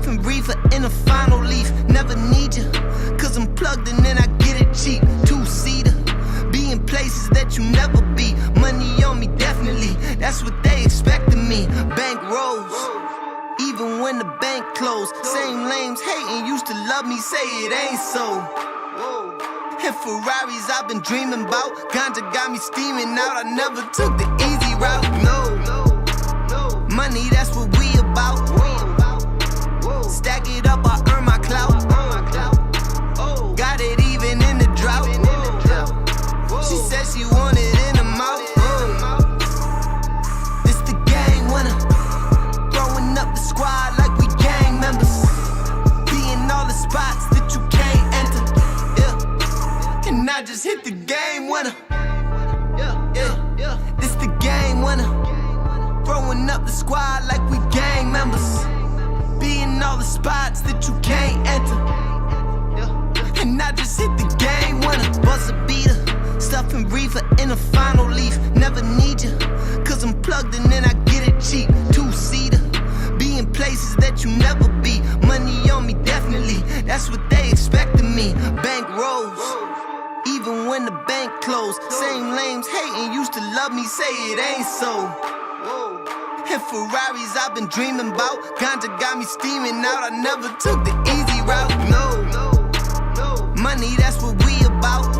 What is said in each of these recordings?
Stuffing reefer in a final leaf. Never need you, cause I'm plugged in and I get it cheap. Two-seater, be in places that you never be. Money on me, definitely, that's what they expect of me. Bank rolls, even when the bank closed. Same lames hating, used to love me, say it ain't so. And Ferraris I've been dreaming about. Ganja got me steaming out. I never took the easy route, no. Money, that's what we about. Stack it up, I earn my clout. Got it even in the drought. She said she wanted in the mouth. This the gang winner. Throwing up the squad like we gang members. Be in all the spots that you can't enter. Yeah. And I just hit the game winner. Yeah. This the game winner. Throwing up the squad like we gang members. Be in all the spots that you can't enter. And I just hit the game winner. Buzz a beater, stuffing reefer in a final leaf. Never need you, cause I'm plugged in and I get it cheap. Two-seater, be in places that you never be. Money on me, definitely, that's what they expect of me. Bank rolls, even when the bank closed. Same lames hating, used to love me, say it ain't so. And Ferraris I've been dreaming about. Ganja got me steaming out. I never took the easy route, no. Money, that's what we about.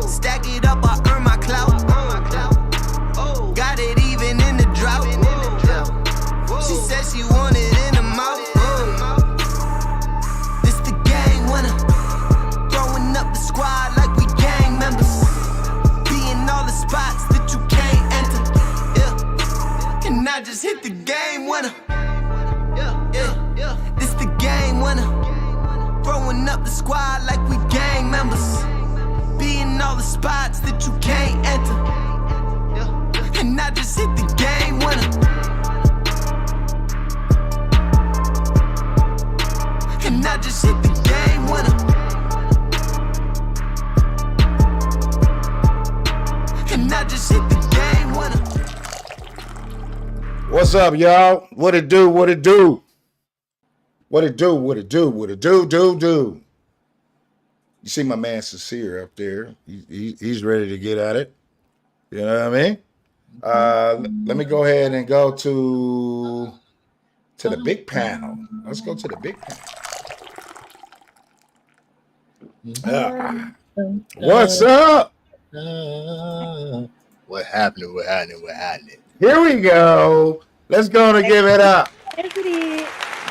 Stack it up, I earn my clout. Got it even in the drought. She said she wanted in the mouth. This the gang winner. Throwing up the squad like we gang members. Be in all the spots that you can't enter. And I just hit the game winner. This the game winner. Throwing up the squad like we gang members. Be in all the spots that you can't enter. And I just hit the game winner. And I just hit the game winner. And I just hit the game winner. What's up, y'all? What it do? What it do? What it do? What it do? What it do? You see my man Sincere up there. He's ready to get at it. You know what I mean? Let me go ahead and go to the big panel. Let's go to the big panel. What's up? What happening? Here we go. Let's go and give it up.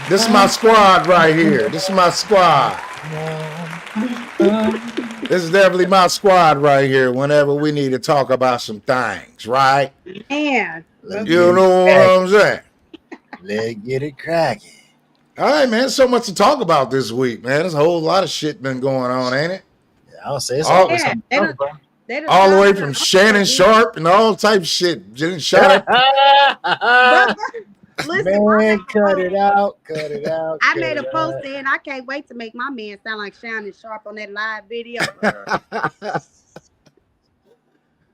This is my squad right here. This is my squad. This is definitely my squad right here whenever we need to talk about some things, right? And you know what I'm saying? Let's get it cracking. All right, man. So much to talk about this week, man. There's a whole lot of shit been going on, ain't it? Yeah, I'll say it's always something to talk about. All the way from Shannon Sharp and all type of shit. Getting shot at. Listen, Man, cut it out. I made a post saying I can't wait to make my man sound like Shannon Sharp on that live video.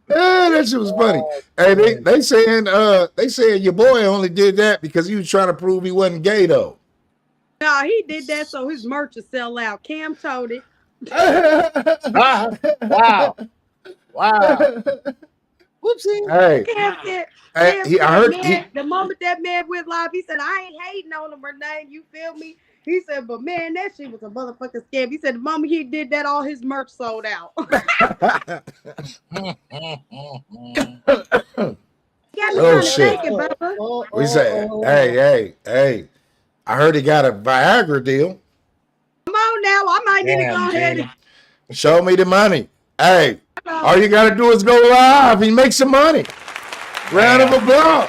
That shit was funny. Hey, they saying your boy only did that because he was trying to prove he wasn't gay though. No, he did that so his merch would sell out. Cam told it. Wow. Whoopsie. Hey. Cam I heard the moment that man went live, he said, I ain't hating on him or nothing. You feel me? He said, but man, that shit was a motherfucking scam. He said the moment he did that, all his merch sold out. Oh shit. We say, hey. I heard he got a Viagra deal. Come on now, I might need to go ahead and show me the money. Hey, all you gotta do is go live and make some money. Round of applause.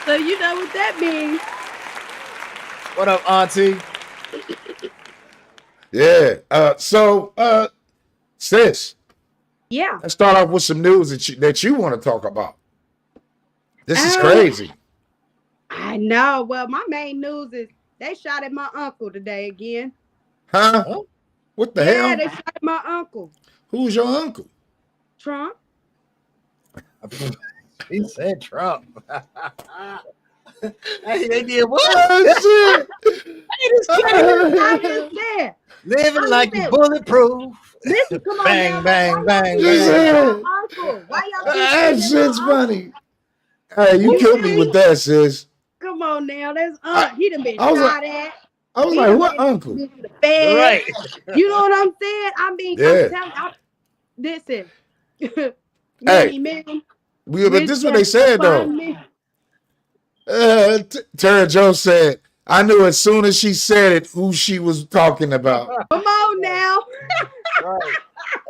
So you know what that means. What up, Auntie? Yeah. So sis. Yeah. Let's start off with some news that you want to talk about. This is crazy. I know. Well, my main news is they shot at my uncle today again. Huh? What the hell? Yeah, they shot at my uncle. Who's your uncle? Trump. He said Trump. Hey, they did what? Oh, shit. I just said. Living I like said, you bulletproof. listen, come on Bang, now. bang, bang, Why bang. y'all uncle? Why y'all keep That saying shit's my uncle? funny. Hey, you You killed me see? with that, sis. Come on now, that's I, he done been I was like, shot at. I was He like, done what been uncle? to the feds. Right. You know what I'm saying? I mean, I'm Yeah. telling listen, Hey, many men but wish this is what that they said though. upon me. Tara Jones said, I knew as soon as she said it who she was talking about. Come on now. Right.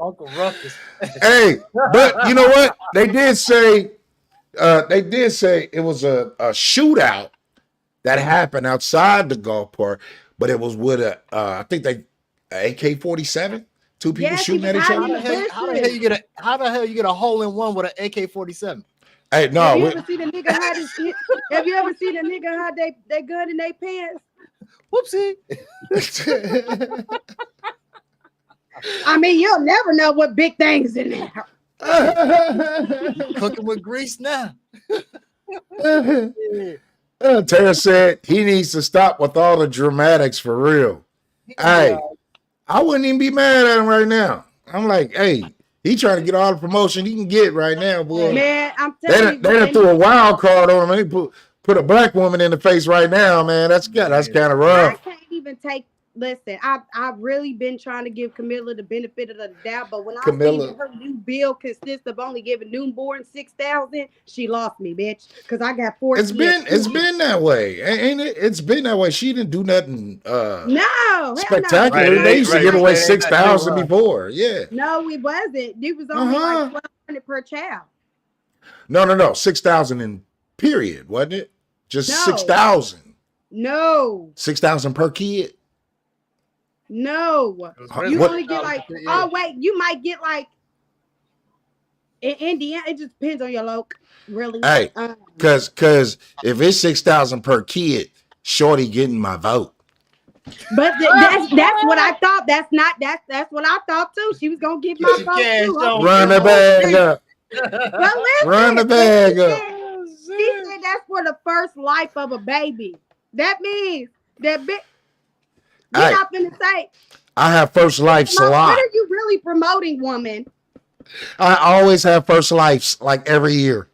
Uncle Ruckus. Hey, but you know what? They did say it was a shootout that happened outside the golf park, but it was with I think they AK-47. Two people Yes, he shooting was at each hiding other. in the How the hell you bushes. get a hole in one with an AK-47? Hey, Have no, you ever seen a nigga hide his have you ever seen a nigga hide they gun in their pants? Whoopsie. I mean, you'll never know what big things in there. Cooking with grease now. Tara said he needs to stop with all the dramatics for real. Hey, I wouldn't even be mad at him right now. I'm like, hey, he trying to get all the promotion he can get right now, boy. Man, I'm They telling done, you, they done threw a wild card on him. They put a black woman in the face right now, man. That's kind of I rough. can't even take. Listen, I've really been trying to give Camilla the benefit of the doubt, but when I see Camilla, that her new bill consists of only giving newborn 6,000, she lost me, bitch. Because I got 4 kids. it's been that way, ain't it? It's been that way. She didn't do nothing No, hell no. Right, spectacular. it They ain't used to right. give You away say it ain't nothing new, 6,000 huh? before. Yeah. No, it wasn't. It was only Uh-huh. like 1,200 per child. No. 6,000 in period, wasn't it? Just No. 6,000. No, 6,000 per kid. no. really You What? only get like, yeah. oh, wait, you might get like, in Indiana, it just depends on your loc. Really. Hey, cause if it's 6,000 per kid, Shorty getting my vote. But that's what I thought. That's what I thought too. She was gonna get my She vote cash too. on Run the you. bag up. Well, Run the listen, but bag up. she said that's for the first life of a baby. That means that we Hey, not finna say. I have first lives a What lot. are you really promoting, woman? I always have first lives like every year.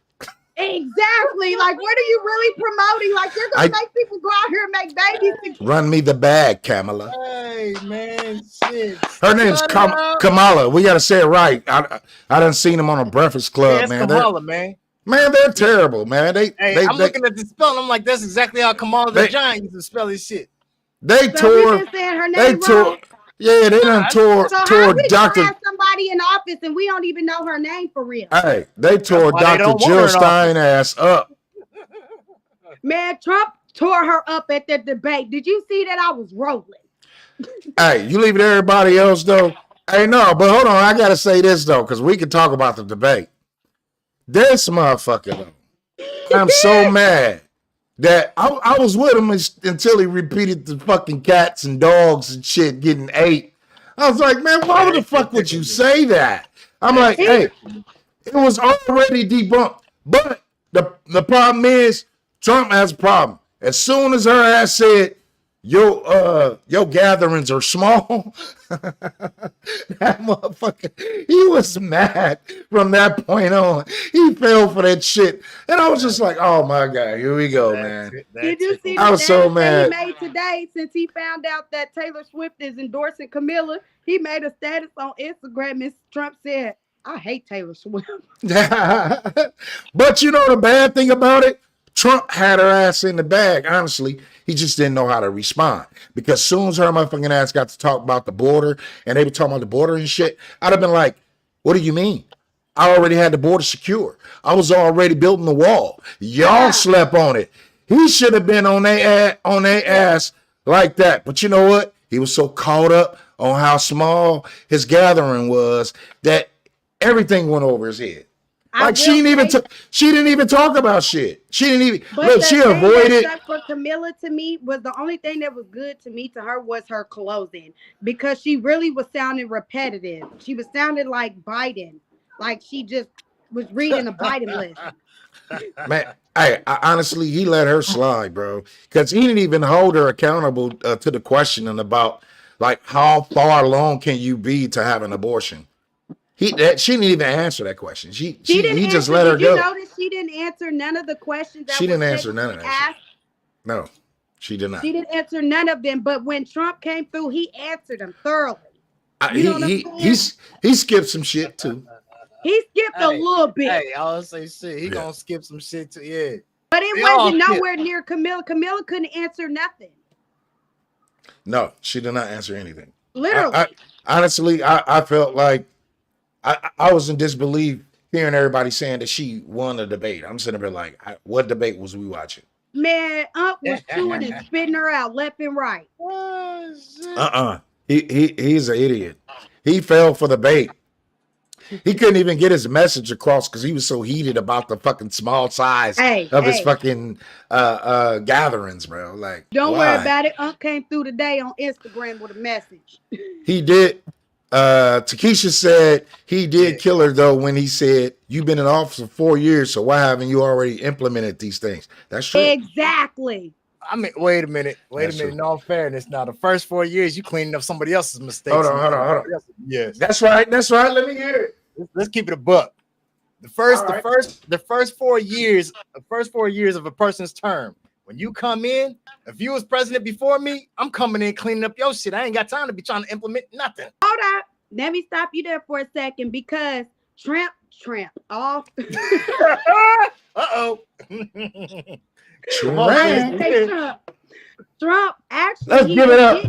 Exactly. Like, what are you really promoting? Like, you're gonna make people go out here and make babies. Run me the bag, Kamala. Hey man, shit. Her name's Kamala. We gotta say it right. I done seen them on a Breakfast Club, That's man. Kamala, man. Man, they're terrible, man. I'm looking at the spelling. I'm like, that's exactly how Kamala the Giant used to spell his shit. They So tore. we been saying her They name tore. wrong. Yeah, they done tore. So how Tore we Doctor. gonna have somebody in office and we don't even know her name for real? Hey, they tore why they Dr. don't want her Jill in Stein ass up. Man, Trump tore her up at the debate. Did you see that? I was rolling. Hey, you leaving everybody else though? Hey, no, but hold on. I gotta say this though, because we can talk about the debate. This motherfucker though, I'm so mad that I was with him until he repeated the fucking cats and dogs and shit getting ate. I was like, man, why the fuck would you say that? I'm like, hey, it was already debunked. But the problem is, Trump has a problem. As soon as her ass said, your gatherings are small, that motherfucker, he was mad from that point on. He fell for that shit. And I was just like, oh my God, here we go, man. Did you see I the was so status mad. that he made today since he found out that Taylor Swift is endorsing Camilla? He made a status on Instagram and Trump said, I hate Taylor Swift. But you know the bad thing about it? Trump had her ass in the bag, honestly. He just didn't know how to respond. Because as soon as her motherfucking ass got to talk about the border, and they were talking about the border and shit, I'd have been like, what do you mean? I already had the border secure. I was already building the wall. Y'all slept on it. He should have been on their ass like that. But you know what? He was so caught up on how small his gathering was that everything went over his head. Like she didn't even talk about shit. She didn't even look. She avoided. For Camilla, to me, was the only thing that was good to me to her was her closing, because she really was sounding repetitive. She was sounding like Biden, like she just was reading a Biden list. Man, honestly, he let her slide, bro, because he didn't even hold her accountable to the questioning about like how far along can you be to have an abortion. She didn't even answer that question. He just let her go. Did you notice she didn't answer none of the questions that she didn't answer none of that asked? No, she did not. She didn't answer none of them. But when Trump came through, he answered them thoroughly. He skipped some shit too. He skipped a little bit. Hey, I was say shit. He gonna skip some shit too. Yeah. But it wasn't nowhere near Camilla. Camilla couldn't answer nothing. No, she did not answer anything. Literally. Honestly, I felt like I was in disbelief hearing everybody saying that she won the debate. I'm sitting there like, what debate was we watching? Man, Unc was chewing and spitting her out left and right. He's an idiot. He fell for the bait. He couldn't even get his message across because he was so heated about the fucking small size of his fucking gatherings, bro. Like, don't worry about it. Unc came through today on Instagram with a message. He did. Takesha said he did kill her though when he said, "You've been in office for 4 years, so why haven't you already implemented these things?" That's true. Exactly. I mean, wait a minute. In all fairness, now the first 4 years you cleaning up somebody else's mistakes. Hold on. Yes, that's right. Let me hear it. Let's keep it a buck. The first 4 years, of a person's term. When you come in, if you was president before me, I'm coming in cleaning up your shit. I ain't got time to be trying to implement nothing. Hold up. Let me stop you there for a second because Trump off. Uh-oh. Trump actually, let's give it up.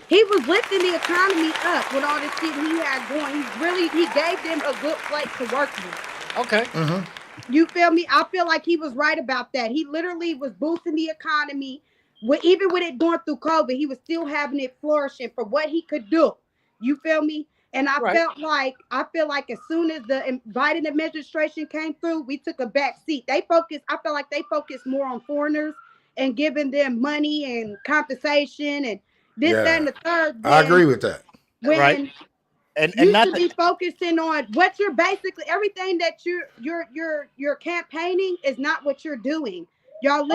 He was lifting the economy up with all the shit he had going. He gave them a good place to work with. Okay. Mm-hmm. You feel me? I feel like he was right about that. He literally was boosting the economy. Even with it going through COVID, he was still having it flourishing for what he could do. You feel me? And I feel like as soon as the Biden administration came through, we took a back seat. I feel like they focused more on foreigners and giving them money and compensation and this, that, and the third. I agree with that. Right. And you should be focusing on what you're basically everything that you're campaigning is not what you're doing. Y'all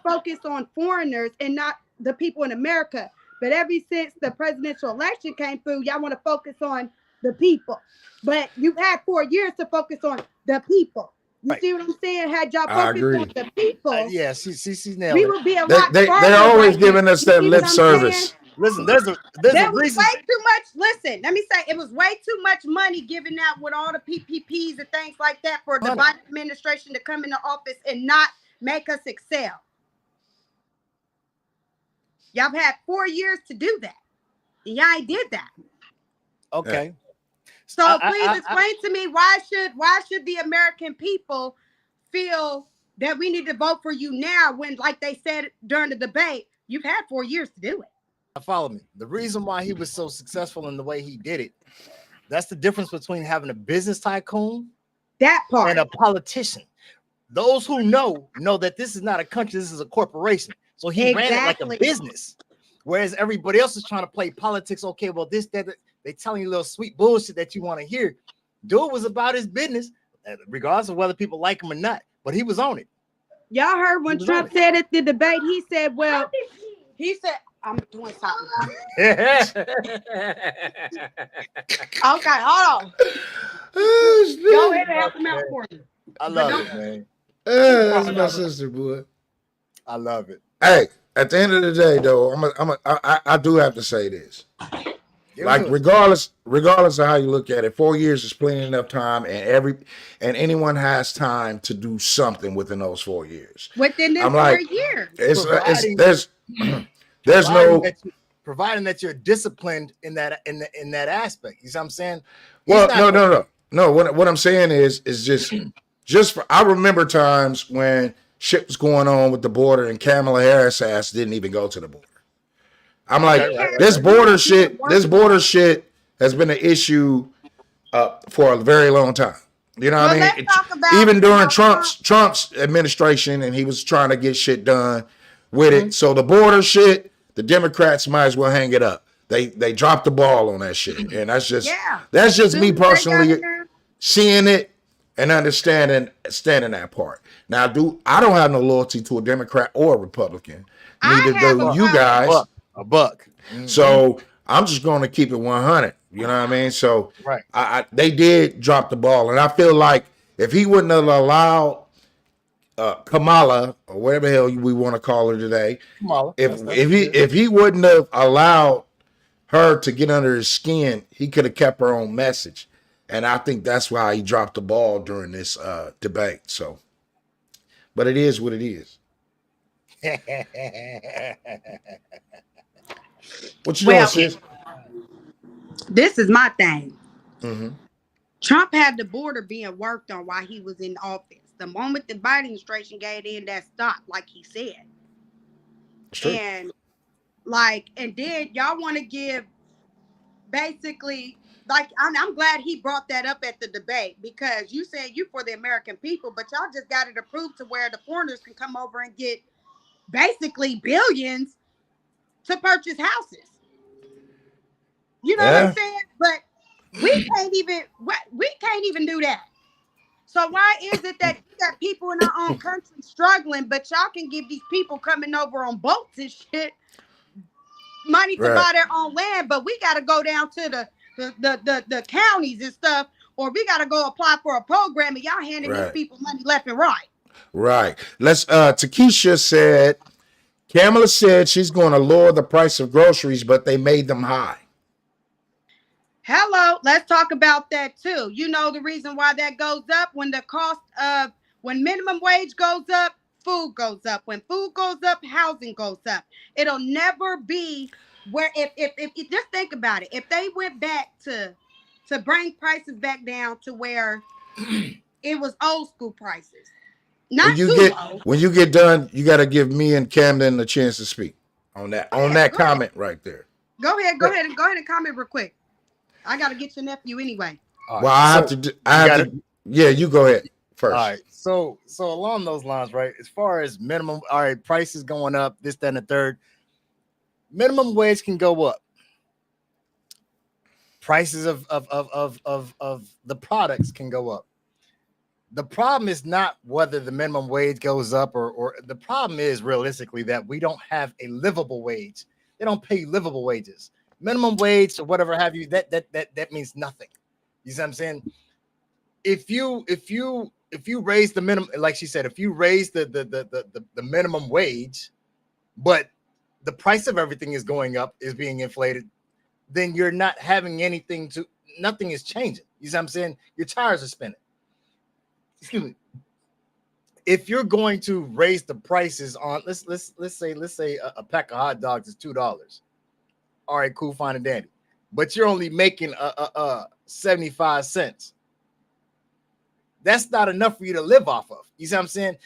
focus on foreigners and not the people in America. But ever since the presidential election came through, y'all want to focus on the people. But you've had 4 years to focus on the people. You see what I'm saying? Had y'all focused on the people, yeah, she nailed we it. would be a lot. They're always giving us that lip service. Listen, there's a reason. Way too much. Listen, let me say, it was way too much money given out with all the PPPs and things like that for the Biden administration to come into office and not make us excel. Y'all had 4 years to do that. And y'all ain't did that. Okay. So please explain to me why should the American people feel that we need to vote for you now when, like they said during the debate, you've had 4 years to do it. Follow me. The reason why he was so successful in the way he did it, that's the difference between having a business tycoon and a politician. Those who know that this is not a country, this is a corporation. So he ran it like a business. Whereas everybody else is trying to play politics. Okay, well, they telling you little sweet bullshit that you want to hear. Dude was about his business, regardless of whether people like him or not. But he was on it. Y'all heard when Trump said at the debate, he said, I'm doing something. Okay, hold on. Go ahead and help him out for me. I love it, man. That's my sister, boy. I love it. Hey, at the end of the day, though, I do have to say this. Like, regardless of how you look at it, 4 years is plenty enough time, and anyone has time to do something within those 4 years. Within this 4 years, providing that you're disciplined in that aspect. You see what I'm saying? No. What I'm saying is just for, I remember times when shit was going on with the border and Kamala Harris ass didn't even go to the border. I'm like, this border shit has been an issue for a very long time. You know what I mean? Even during Trump's administration, and he was trying to get shit done with it. So the border shit, the Democrats might as well hang it up. They dropped the ball on that shit, and that's just me personally seeing it and understanding that part. Now, I don't have no loyalty to a Democrat or a Republican. Neither do you guys. A buck. Mm-hmm. So I'm just going to keep it 100. You know what I mean? So they did drop the ball, and I feel like if he wouldn't have allowed Kamala or whatever the hell we want to call her today, Kamala, if he wouldn't have allowed her to get under his skin, he could have kept her own message. And I think that's why he dropped the ball during this debate. So, but it is what it is. What you doing, sis? This is my thing. Mm-hmm. Trump had the border being worked on while he was in office. The moment the Biden administration gave in, that stopped, like he said. And then y'all want to give basically, like, I'm glad he brought that up at the debate, because you said you for the American people, but y'all just got it approved to where the foreigners can come over and get basically billions to purchase houses. You know what I'm saying? But we can't even do that. So why is it that you got people in our own country struggling, but y'all can give these people coming over on boats and shit money to buy their own land, but we got to go down to the counties and stuff, or we got to go apply for a program, and y'all handing these people money left and right. Right. Let's. Takesha said, Kamala said she's going to lower the price of groceries, but they made them high. Hello, let's talk about that too. You know the reason why that goes up? When minimum wage goes up, food goes up. When food goes up, housing goes up. It'll never be where if you just think about it. If they went back to bring prices back down to where it was old school prices. When you get done, you got to give me and Camden a chance to speak on that comment right there. Go ahead and comment real quick. I got to get your nephew anyway. Well, I have to. Yeah, you go ahead first. All right. So along those lines, right? As far as minimum, all right, prices going up, this, that, and the third. Minimum wage can go up. Prices of the products can go up. The problem is not whether the minimum wage goes up or the problem is realistically that we don't have a livable wage. They don't pay livable wages. Minimum wage or whatever have you, that means nothing. You see what I'm saying? If you raise the minimum, like she said, if you raise the minimum wage, but the price of everything is going up, is being inflated, then you're not having nothing is changing. You see what I'm saying? Your tires are spinning. Excuse me. If you're going to raise the prices on, let's say a pack of hot dogs is $2. All right, cool, fine and dandy. But you're only making 75 cents. That's not enough for you to live off of. You see what I'm saying?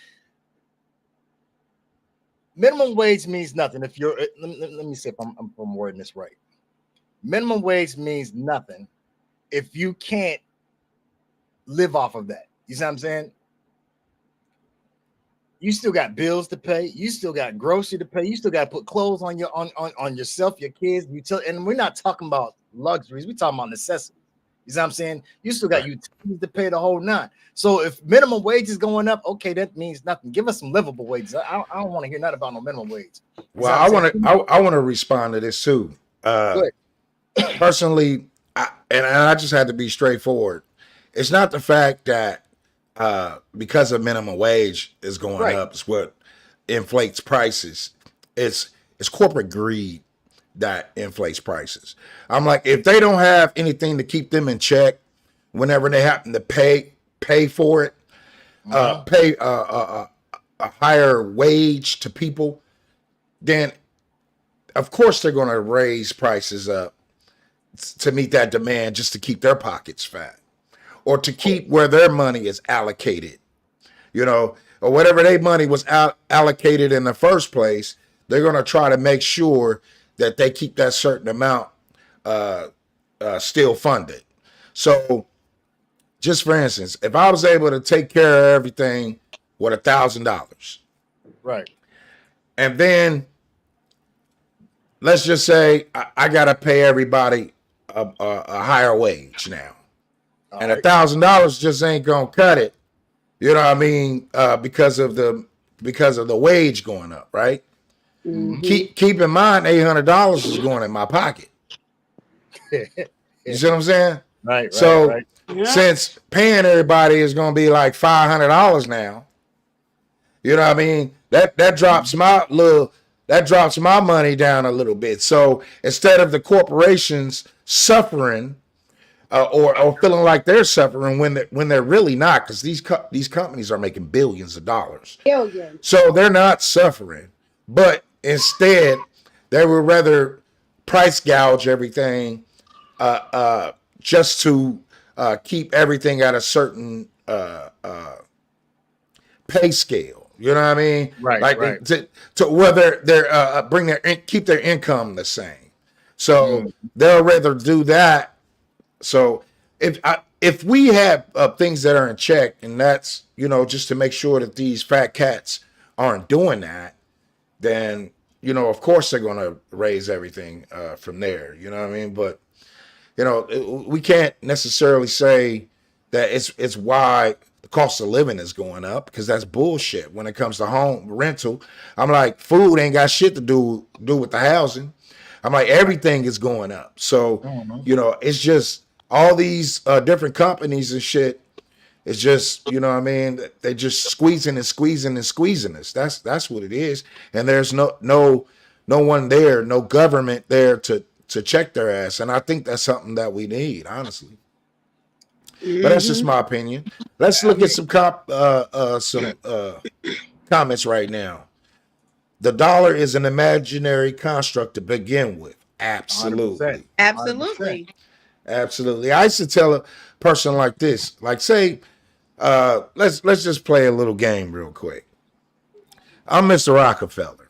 Minimum wage means nothing. If you're, let me see if I'm wording this right. Minimum wage means nothing if you can't live off of that. You see what I'm saying? You still got bills to pay. You still got grocery to pay. You still got to put clothes on yourself, your kids, and we're not talking about luxuries. We're talking about necessities. You see what I'm saying? You still got utilities to pay the whole nine. So if minimum wage is going up, okay, that means nothing. Give us some livable wages. I don't want to hear nothing about no minimum wage. Well, I want to respond to this too. Personally, I just had to be straightforward. It's not the fact that because of minimum wage is going up, it's what inflates prices. It's corporate greed that inflates prices. I'm like, if they don't have anything to keep them in check, whenever they happen to pay for it, pay a higher wage to people, then of course they're going to raise prices up to meet that demand just to keep their pockets fat, or to keep where their money is allocated, or whatever their money was allocated in the first place. They're going to try to make sure that they keep that certain amount still funded. So just for instance, if I was able to take care of everything with $1,000, right, and then let's just say I got to pay everybody a higher wage now. And $1,000 just ain't gonna cut it. You know what I mean? Because of the wage going up, right? Mm-hmm. Keep in mind, $800 is going in my pocket. You see what I'm saying? Right. So since paying everybody is going to be like $500 now, you know what I mean? That drops my money down a little bit. So instead of the corporations suffering or feeling like they're suffering when they're really not, because these companies are making billions of dollars. Billions. So they're not suffering, but instead they would rather price gouge everything just to keep everything at a certain pay scale. You know what I mean? Right. To whether they're keep their income the same. So they'll rather do that. So if we have things that are in check, and that's, you know, just to make sure that these fat cats aren't doing that, then, you know, of course they're going to raise everything from there. You know what I mean? But, you know, we can't necessarily say that it's why the cost of living is going up, because that's bullshit when it comes to home rental. I'm like, food ain't got shit to do with the housing. I'm like, everything is going up. So, you know, it's just all these different companies and shit. It's just, you know what I mean? They just squeezing us. That's what it is. And there's no one there, no government there to check their ass. And I think that's something that we need, honestly. But that's just my opinion. Let's look at some comments right now. The dollar is an imaginary construct to begin with. Absolutely. 100%. Absolutely. I used to tell a person like this, like, say, let's just play a little game real quick. I'm Mr. Rockefeller.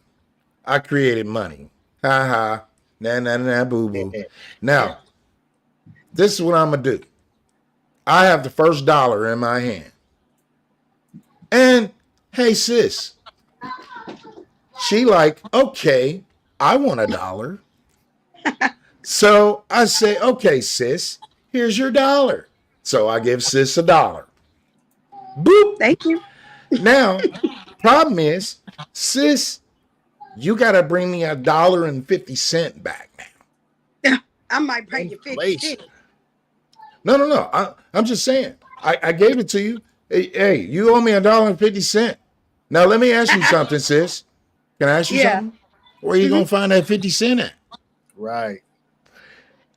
I created money. Ha ha. Nah, boo boo. Now, this is what I'm gonna do. I have the first dollar in my hand. And hey, sis, she like, okay, I want $1. So I say, okay, sis, here's your $1. So I give sis $1. Boop. Thank you. Now, problem is, sis, you got to bring me $1.50 back now. I might bring you 50 cents. No. I'm just saying. I gave it to you. Hey, you owe me $1.50. Now, let me ask you something, sis. Can I ask you something? Where you going to find that 50 cent at? Right.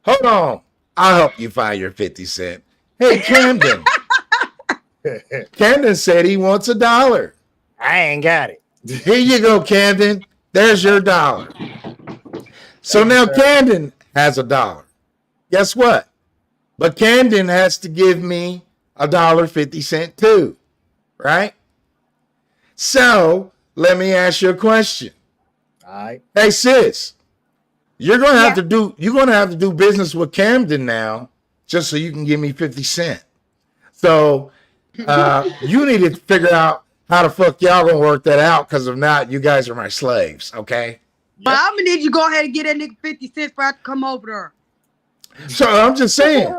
Hold on. I'll help you find your 50 cent. Hey, Camden. Camden said he wants $1. I ain't got it. Here you go, Camden. There's your $1. So now Camden has $1. Guess what? But Camden has to give me $1.50 too, right? So let me ask you a question. All right. Hey, sis, you're gonna have to do business with Camden now, just so you can give me 50 cents. So you need to figure out how the fuck y'all gonna work that out, because if not, you guys are my slaves, okay? But I'm gonna need you to go ahead and get that nigga 50 cents for I to come over there. So I'm just saying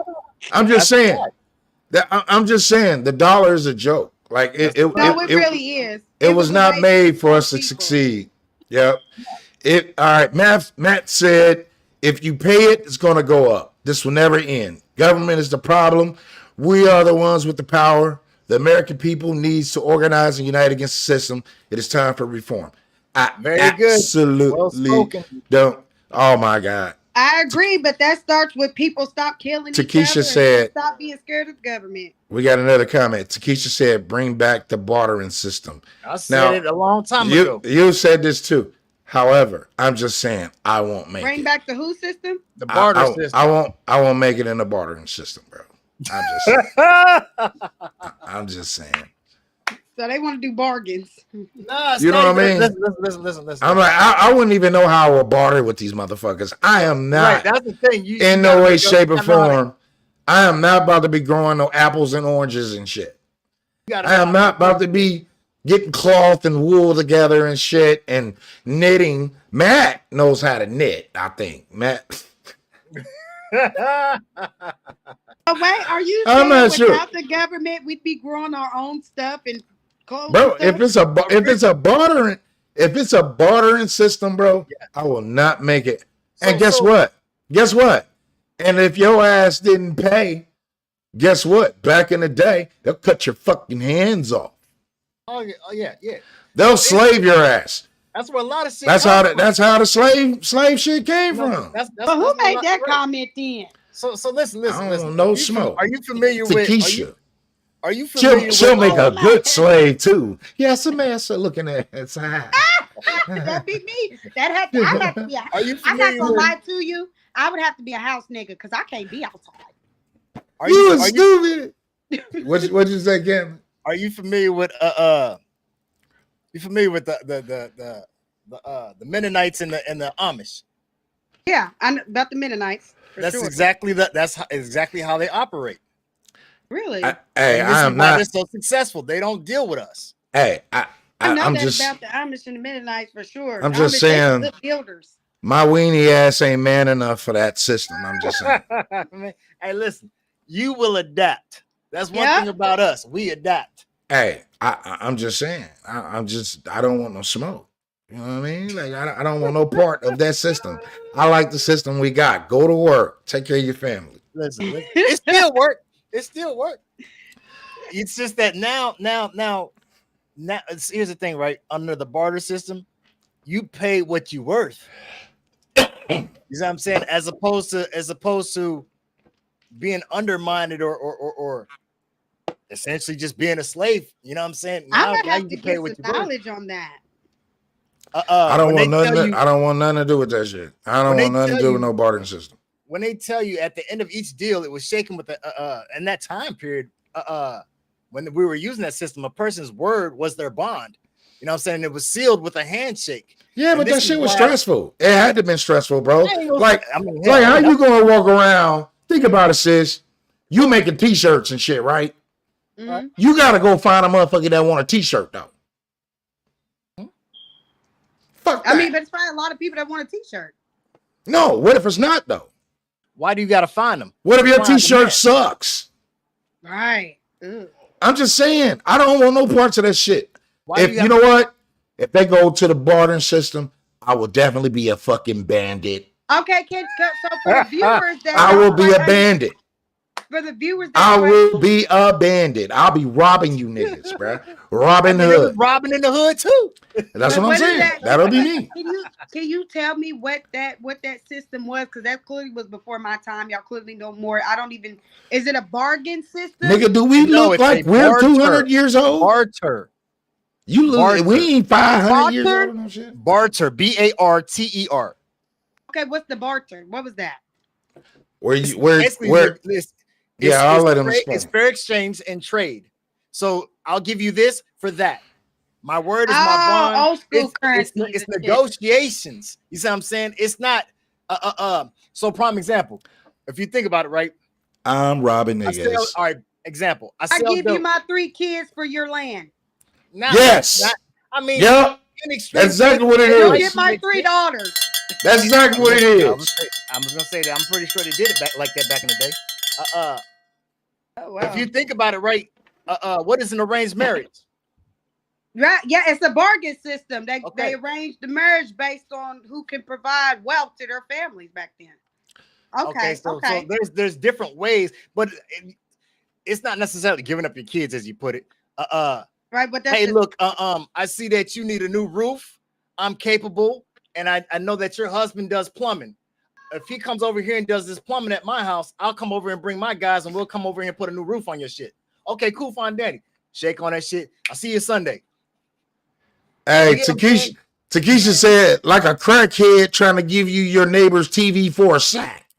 the dollar is a joke. Like it really is. It was not made for us to succeed. Yep. All right. Matt said, if you pay it, it's going to go up. This will never end. Government is the problem. We are the ones with the power. The American people needs to organize and unite against the system. It is time for reform. Very good. Absolutely don't. Oh my God. I agree, but that starts with people stop killing each other said, stop being scared of the government. We got another comment. Takesha said, bring back the bartering system. I said it a long time ago. You said this too. However, I'm just saying I won't make bring it. back the who system? The barter system. I won't make it in the bartering system, bro. I'm just saying. So they want to do bargains. Nah, you know what I mean? Listen. I'm like, I wouldn't even know how I would barter with these motherfuckers. I am not. Right, that's the thing. In no way, shape, or form. I am not about to be growing no apples and oranges and shit. I am not about to be getting cloth and wool together and shit and knitting. Matt knows how to knit, I think. Matt. Oh, wait, are you I'm saying not sure. without the government, we'd be growing our own stuff and clothes? Bro, and if stuff? it's a bartering system, bro, I will not make it. And guess what? Guess what? And if your ass didn't pay, guess what? Back in the day, they'll cut your fucking hands off. Oh yeah. They'll slave your ass. That's where a lot of shit. That's how the slave shit came from. But who made that comment then? So listen. No smoke. Are you familiar Takesha. with? Are you familiar? She'll make a good slave too. Yes, a master looking at side. That'd be me. I have to be. I'm not gonna lie to you. I would have to be a house nigga because I can't be outside. Are you stupid? What'd you say, Kevin? Are you familiar with You familiar with the Mennonites and the Amish? Yeah, I know about the Mennonites. That's exactly how they operate. Really? I'm not. They're so successful. They don't deal with us. I know about the Amish and the Mennonites for sure. I'm just saying. Good builders. My weenie ass ain't man enough for that system. I'm just saying. Hey, listen, you will adapt. That's one thing about us. We adapt. Hey, I'm just saying. I don't want no smoke. You know what I mean? Like I don't want no part of that system. I like the system we got. Go to work. Take care of your family. Listen, it still work. It still work. It's just that now. Here's the thing, right? Under the barter system, you pay what you worth. You know what I'm saying? As opposed to being undermined or essentially just being a slave. You know what I'm saying? Now you can pay what you knowledge on that. I don't want nothing. I don't want nothing to do with that shit. I don't want nothing to do with no bartering system. When they tell you at the end of each deal, it was shaken with in that time period, when we were using that system, a person's word was their bond. You know what I'm saying? It was sealed with a handshake. Yeah, but that shit was stressful. It had to have been stressful, bro. Like how you gonna walk around? Think about it, sis. You making t-shirts and shit, right? Mm-hmm. You gotta go find a motherfucker that want a t-shirt though. Fuck that. I mean, but it's probably a lot of people that want a t-shirt. No, what if it's not though? Why do you gotta find them? What if your t-shirt sucks? Right. Ugh. I'm just saying, I don't want no parts of that shit. If you know what? If they go to the bartering system, I will definitely be a fucking bandit. Okay, so for the viewers that I will be a bandit. For the viewers that I will be a bandit. I'll be robbing you niggas, bro. Robbing the hood. Robbing in the hood too. That's what I'm saying. That'll be me. Can you tell me what that system was? Because that clearly was before my time. Y'all clearly know more. I don't even. Is it a bargain system? Nigga, do we look like we're 200 years old? Barter. You look. We ain't 500 years old. No shit. Barter. BARTER. Okay, what's the barter? What was that? I'll let him explain. It's fair exchange and trade. So I'll give you this for that. My word is my bond. Old school currency. It's negotiations. You see what I'm saying? It's not. So prime example. If you think about it, right? I'm robbing niggas. All right. Example. I give you my 3 kids for your land. Yes. I mean. Yep. That's exactly what it is. You get my 3 daughters. That's exactly what it is. I was gonna say that. I'm pretty sure they did it like that back in the day. Oh, wow. If you think about it, right? What is an arranged marriage? Right. Yeah, it's a bargain system. They arranged the marriage based on who can provide wealth to their families back then. Okay. So there's different ways, but it's not necessarily giving up your kids, as you put it. Right. But hey, look, I see that you need a new roof. I'm capable, and I know that your husband does plumbing. If he comes over here and does this plumbing at my house, I'll come over and bring my guys, and we'll come over here and put a new roof on your shit. Okay, cool, fine, daddy. Shake on that shit. I'll see you Sunday. Hey, Takesha said, like a crackhead trying to give you your neighbor's TV for a sack.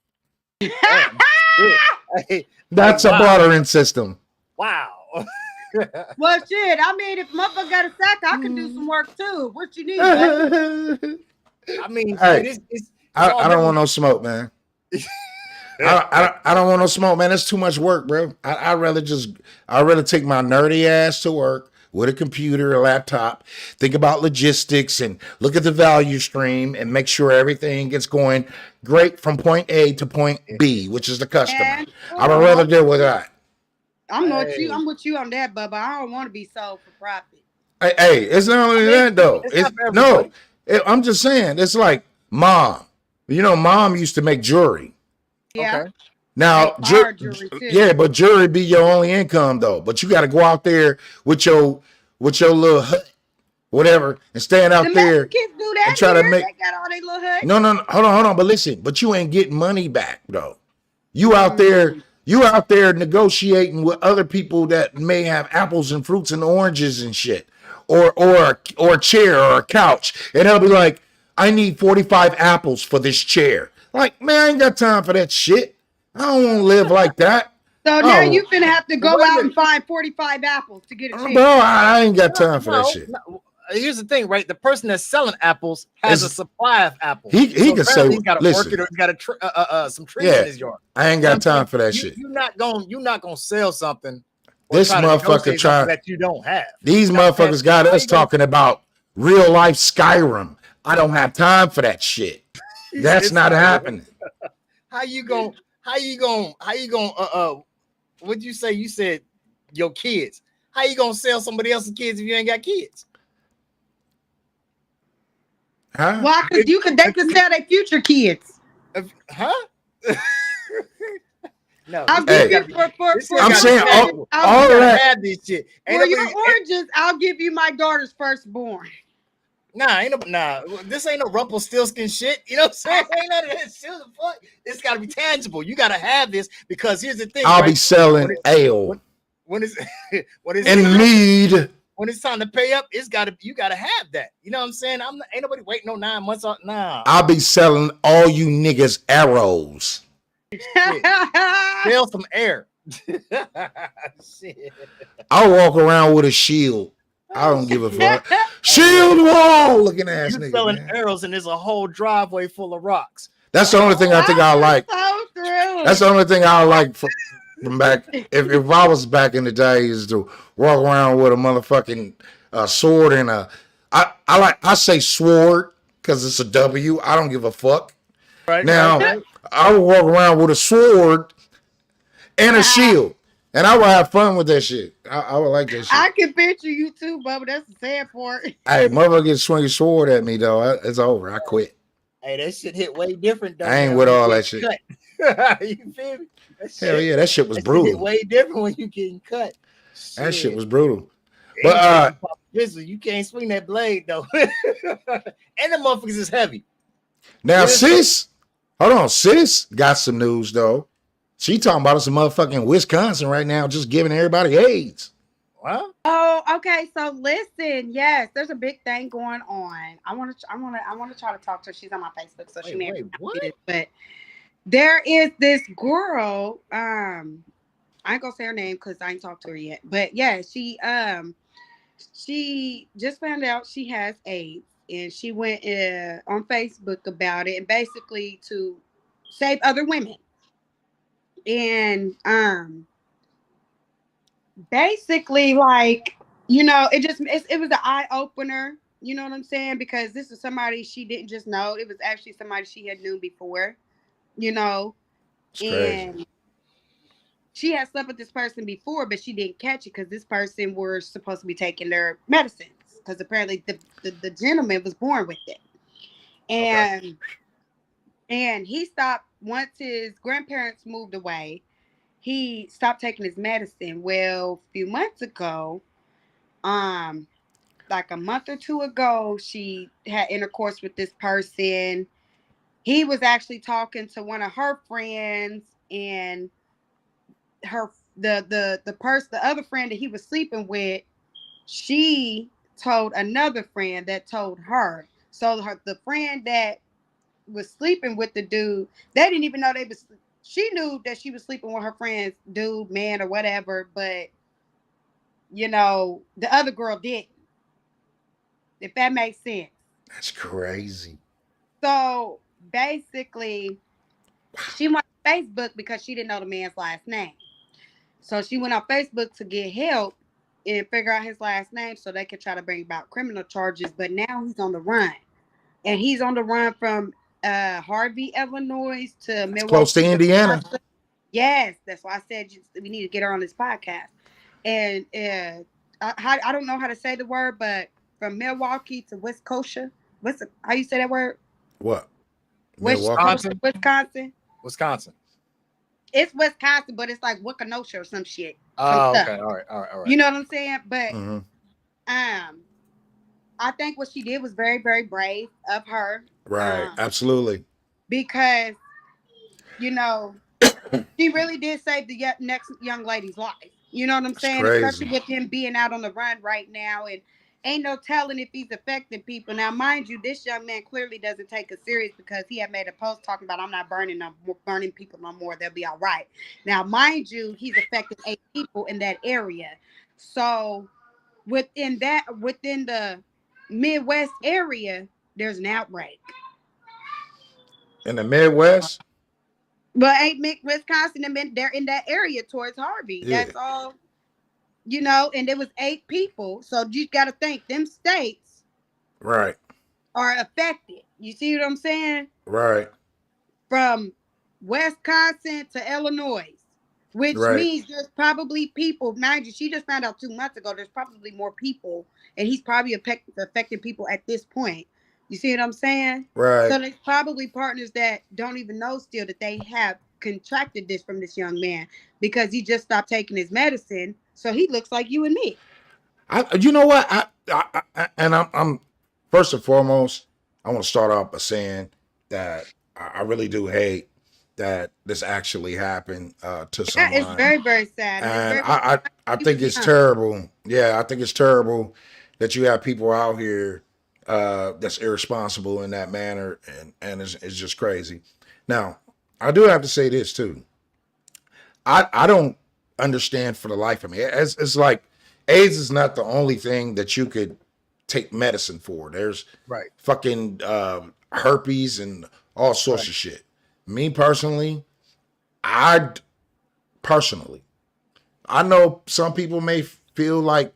That's a bartering system. Wow. Well, shit. I mean, if motherfucker got a sack, I can do some work too. What you need? I mean, hey, I don't want no smoke, man. I don't want no smoke, man. It's too much work, bro. I'd rather take my nerdy ass to work, with a computer, a laptop, think about logistics and look at the value stream and make sure everything gets going great from point A to point B, which is the customer. I would rather deal with that. I'm with you on that, Bubba. I don't want to be sold for profit. Hey, it's not only that though. I'm just saying, it's like mom. You know, mom used to make jewelry. Yeah. Okay. Now, yeah, but jewelry be your only income though. But you got to go out there with your little hut, whatever, and stand out there kids do that and try to make. They got all their little hut. No, hold on. But listen, but you ain't getting money back though. You out there negotiating with other people that may have apples and fruits and oranges and shit, or a chair or a couch, and they'll be like, I need 45 apples for this chair. Like, man, I ain't got time for that shit. I don't want to live like that. So now you finna have to go out and find 45 apples to get a chair. Bro, I ain't got time for that shit. Here's the thing, right? The person that's selling apples has a supply of apples. He can say, he's got to work it, or he's got some trees in his yard. I ain't got time for that shit. You're not gonna sell something. This motherfucker trying that you don't have. These motherfuckers got us talking about real life Skyrim. I don't have time for that shit. That's not happening. How you gonna what'd you say? You said your kids. How you gonna sell somebody else's kids if you ain't got kids? Huh? Why? Because they could sell their future kids. Huh? No. I'll give you I'm saying all of that. Have this shit. For your oranges, I'll give you my daughter's firstborn. This ain't no Rumpelstiltskin shit. You know what I'm saying? Ain't none of that shit. It's got to be tangible. You got to have this because here's the thing. I'll be selling ale. When it's mead. When it's time to pay up, you gotta have that. You know what I'm saying? Ain't nobody waiting no 9 months on. Nah. I'll be selling all you niggas arrows. Sell some air. Shit. I'll walk around with a shield. I don't give a fuck. Shield wall looking ass nigga. Selling arrows and there's a whole driveway full of rocks. That's the only thing I think I like. So true. That's the only thing I like from back. If I was back in the days to walk around with a motherfucking sword and I say sword because it's a W. I don't give a fuck. Right now, I would walk around with a sword and a shield. And I would have fun with that shit. I would like that shit. I can picture you too, Bubba. That's the sad part. Hey, motherfucker get swing a sword at me, though. It's over. I quit. Hey, that shit hit way different, though. I ain't with all that shit. You feel me? Hell yeah, that shit was brutal. Hit way different when you getting cut. That shit was brutal. But you can't swing that blade, though. And the motherfuckers is heavy. Now, sis got some news, though. She talking about some motherfucking Wisconsin right now, just giving everybody AIDS. What? Oh, okay. So listen, yes, there's a big thing going on. I want to try to talk to her. She's on my Facebook, so she may get it. But there is this girl. I ain't gonna say her name because I ain't talked to her yet. But yeah, she just found out she has AIDS, and she went on Facebook about it, and basically to save other women. And basically, like, you know, it was an eye opener, you know what I'm saying? Because this is somebody she didn't just know, it was actually somebody she had known before, you know. And she had slept with this person before, but she didn't catch it because this person were supposed to be taking their medicines, because apparently the gentleman was born with it. And he stopped once his grandparents moved away. He stopped taking his medicine. Well, a few months ago, like a month or two ago, she had intercourse with this person. He was actually talking to one of her friends, and the other friend that he was sleeping with, she told another friend that told her. So the friend that was sleeping with the dude, they didn't even know she knew that she was sleeping with her friend's dude, man, or whatever, but you know, the other girl didn't. If that makes sense. That's crazy. So basically, she went on Facebook because she didn't know the man's last name. So she went on Facebook to get help, and figure out his last name so they can try to bring about criminal charges. But now he's on the run, and he's on the run from Harvey, Illinois to Milwaukee, close to Indiana. Yes, that's why I said we need to get her on this podcast. And I don't know how to say the word, but from Milwaukee to Wisconsin, how you say that word? What? Wisconsin. Wisconsin. It's Wisconsin, but it's like Wickenosha or some shit. Oh, okay. All right. You know what I'm saying? But I think what she did was very, very brave of her. Right. Absolutely. Because, you know, she really did save the next young lady's life. You know what I'm saying? Especially with him being out on the run right now, and ain't no telling if he's affecting people. Now, mind you, this young man clearly doesn't take it serious because he had made a post talking about, I'm not burning people no more. They'll be all right. Now, mind you, he's affected 8 people in that area. So within the Midwest area, there's an outbreak. In the Midwest? But ain't Wisconsin, they're in that area towards Harvey. Yeah. That's all. You know, and there was 8 people. So you got to think them states are affected. You see what I'm saying? Right. From Wisconsin to Illinois, which means there's probably people. Mind you, she just found out 2 months ago. There's probably more people, and he's probably affecting people at this point. You see what I'm saying? Right. So there's probably partners that don't even know still that they have contracted this from this young man because he just stopped taking his medicine. So he looks like you and me. You know what? I'm first and foremost, I want to start off by saying that I really do hate that this actually happened to someone. It's very, very sad. And I think it's terrible. Yeah, I think it's terrible that you have people out here that's irresponsible in that manner, and it's just crazy. Now, I do have to say this too. I don't understand for the life of me. It's like AIDS is not the only thing that you could take medicine for. There's fucking herpes and all sorts of shit. Me personally, I know some people may feel like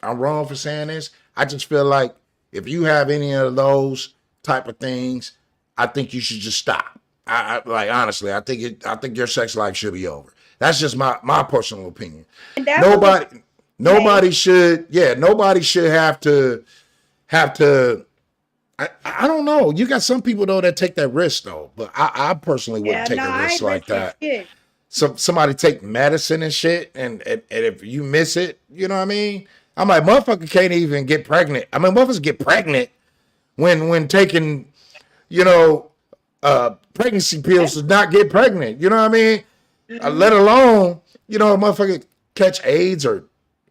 I'm wrong for saying this. I just feel like if you have any of those type of things, I think you should just stop. I like honestly, I think your sex life should be over. That's just my personal opinion. Nobody should have to I don't know. You got some people though that take that risk though, but I personally wouldn't take a risk like that. Somebody take medicine and shit, and if you miss it, you know what I mean? I'm like, motherfucker can't even get pregnant. I mean, motherfuckers get pregnant when taking, pregnancy pills to not get pregnant. You know what I mean? Let alone, a motherfucker catch AIDS or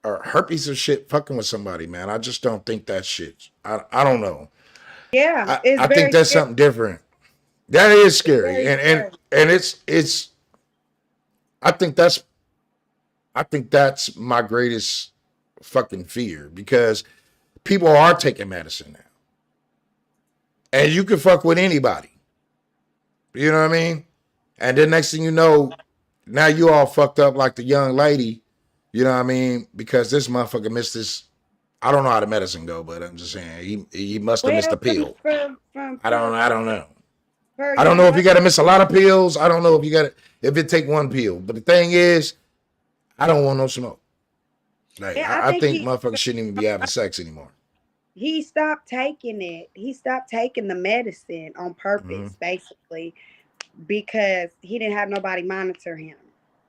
herpes or shit fucking with somebody, man. I just don't think that shit. I don't know. Yeah, I think that's something different. That is scary, and it's. I think that's my greatest fucking fear, because people are taking medicine now, and you can fuck with anybody. You know what I mean? And then next thing you know, now you all fucked up like the young lady. You know what I mean? Because this motherfucker missed this. I don't know how the medicine go, but I'm just saying he must have missed a pill. I don't know. I don't know if you got to miss a lot of pills. I don't know if it take one pill. But the thing is, I don't want no smoke. Like I think motherfuckers shouldn't even be having sex anymore. He stopped taking it. He stopped taking the medicine on purpose, basically, because he didn't have nobody monitor him.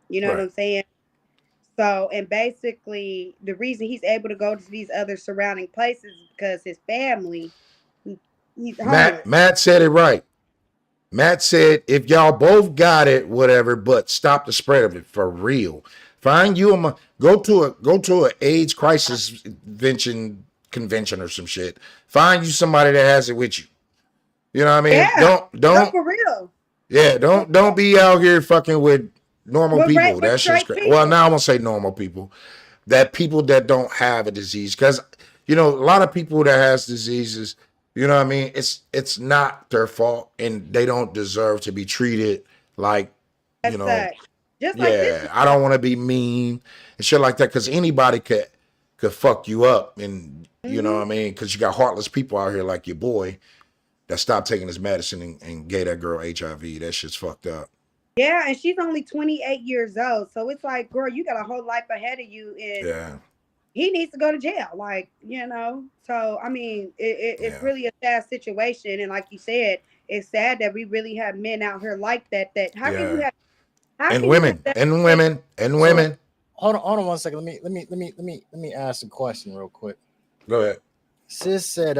You know what I'm saying? So, and basically, the reason he's able to go to these other surrounding places is because his family, he's homeless. Matt said it right. Matt said, if y'all both got it, whatever, but stop the spread of it for real. Find you go to an AIDS crisis convention or some shit. Find you somebody that has it with you. You know what I mean? Yeah, don't for real. Yeah, don't be out here fucking with normal people. That's just crazy. Well, now I'm gonna say normal people. That people that don't have a disease, because a lot of people that has diseases, you know what I mean? It's not their fault, and they don't deserve to be treated like, Just like this. I don't want to be mean and shit like that, because anybody could could fuck you up, and you know what I mean, because you got heartless people out here like your boy that stopped taking his medicine and gave that girl HIV. That shit's fucked up. Yeah, and she's only 28 years old, so it's like, girl, you got a whole life ahead of you, and he needs to go to jail, like, you know. So I mean, it's really a sad situation, and like you said, it's sad that we really have men out here like that. That how can you have women. So, hold on 1 second. Let me ask a question real quick. Go ahead. Sis said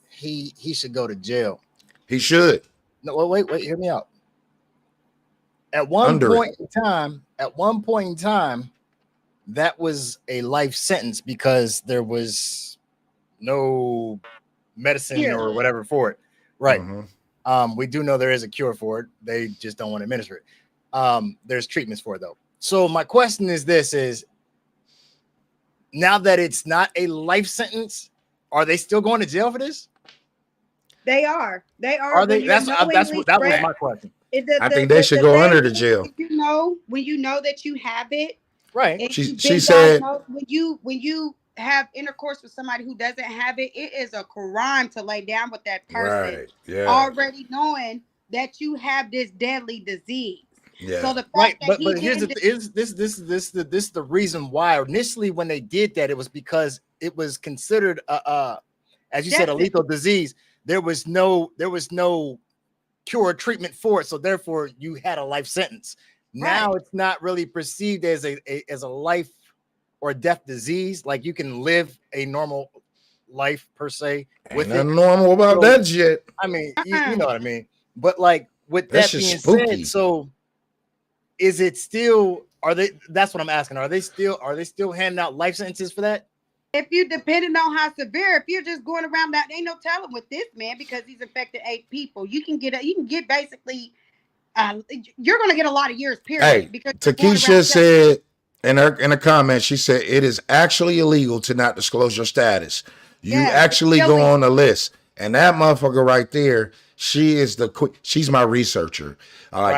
he should go to jail. He should. No, wait, hear me out. At one point in time, that was a life sentence because there was no medicine or whatever for it. Right. We do know there is a cure for it. They just don't want to administer it. There's treatments for it though. So my question is is now that it's not a life sentence, are they still going to jail for this? They are. Are they? That was my question. I think they should go under the jail. You know, when you know that you have it, right? She said when you have intercourse with somebody who doesn't have it, it is a crime to lay down with that person, right? Yeah. Already knowing that you have this deadly disease. Yeah. So the fact right, that but here's this is the reason why initially when they did that, it was because it was considered as you said, a lethal disease. There was no cure or treatment for it, so therefore you had a life sentence. Now it's not really perceived as a life or death disease. Like you can live a normal life per se. With Ain't nothing normal about that shit. I mean, you know what I mean. But like with that being said, so is it still? Are they? That's what I'm asking. Are they still handing out life sentences for that? If you depending on how severe, if you're just going around that, ain't no telling with this man because he's infected 8 people. You can get basically, you're going to get a lot of years. Period. Hey, because Takesha said in a comment, she said it is actually illegal to not disclose your status. You actually go on the list, and that motherfucker right there, she's my researcher.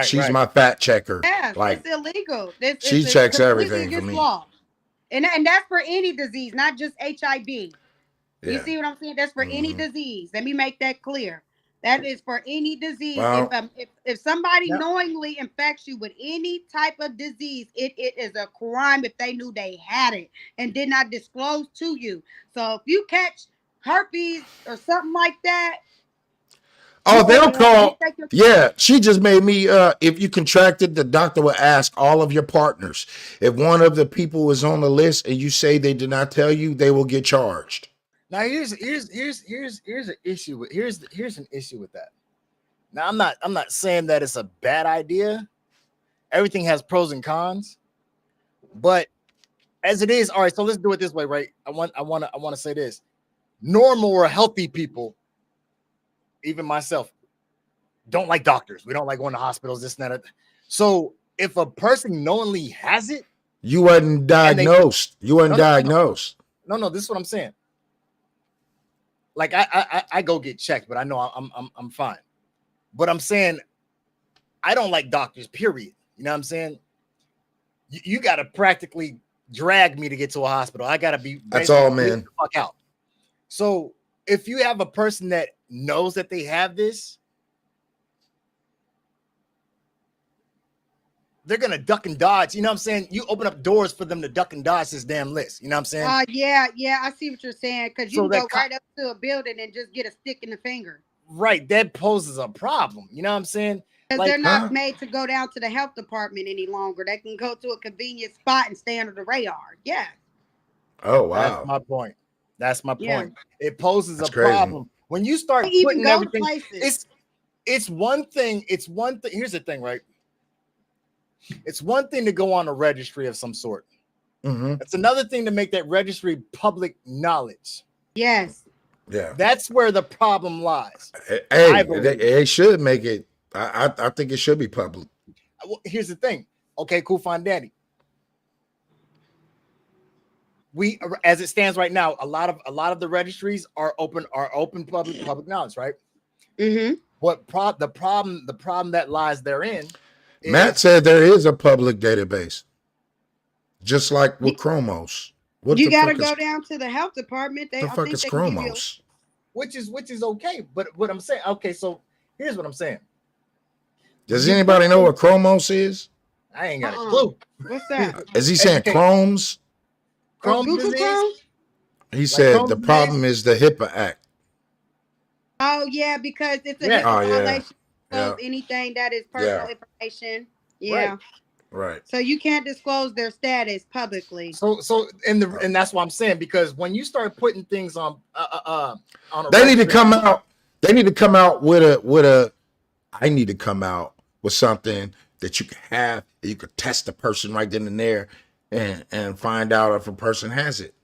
She's my fact checker. Yeah, like it's illegal. She checks everything for me. Law. And that's for any disease, not just HIV. Yeah. You see what I'm saying? That's for any disease. Let me make that clear. That is for any disease. Well, if somebody knowingly infects you with any type of disease, it is a crime if they knew they had it and did not disclose to you. So if you catch herpes or something like that, oh, they'll call. Yeah, she just made me. If you contracted, the doctor will ask all of your partners. If one of the people is on the list and you say they did not tell you, they will get charged. Now here's an issue with here's an issue with that. Now I'm not saying that it's a bad idea. Everything has pros and cons, but as it is, all right. So let's do it this way, right? I want to say this: normal or healthy people, even myself, don't like doctors. We don't like going to hospitals, this and that. So if a person knowingly has it, you wasn't diagnosed. You weren't diagnosed. No, this is what I'm saying. Like I go get checked, but I know I'm fine. But I'm saying I don't like doctors, period. You know what I'm saying? You got to practically drag me to get to a hospital. I got to be. That's all, man. Fuck out. So if you have a person that knows that they have this, they're gonna duck and dodge. You know what I'm saying? You open up doors for them to duck and dodge this damn list. You know what I'm saying? Yeah, I see what you're saying. Because you can go right up to a building and just get a stick in the finger. Right, that poses a problem. You know what I'm saying? Because they're not made to go down to the health department any longer. They can go to a convenient spot and stay under the radar. Yeah. Oh wow. That's my point. That's my point. It poses a problem. When you start putting everything, it's one thing. It's one thing. Here's the thing, right? It's one thing to go on a registry of some sort. It's another thing to make that registry public knowledge. Yes. Yeah. That's where the problem lies. Hey, they should make it. I think it should be public. Well, here's the thing. Okay, cool, fine, Daddy. We, as it stands right now, a lot of the registries are open public knowledge, right? What the problem that lies therein? Matt said there is a public database, just like with Chromos. What You the gotta fuck go is, down to the health department. the fuck is chromos? Which is okay. But what I'm saying, okay, so here's what I'm saying. Does anybody know what chromos is? I ain't got a clue. What's that? Is he saying Crohn's? Crohn's Google disease? Chrome? He said Crohn's the problem is the HIPAA Act. Oh yeah, because it's a Yeah. HIPAA Oh, yeah. violation of Yeah. anything that is personal information. Yeah. Right. So you can't disclose their status publicly. So and that's what I'm saying, because when you start putting things on a They need to come out. They need to come out with a. I need to come out with something that you can have. You could test the person right then and there, and find out if a person has it.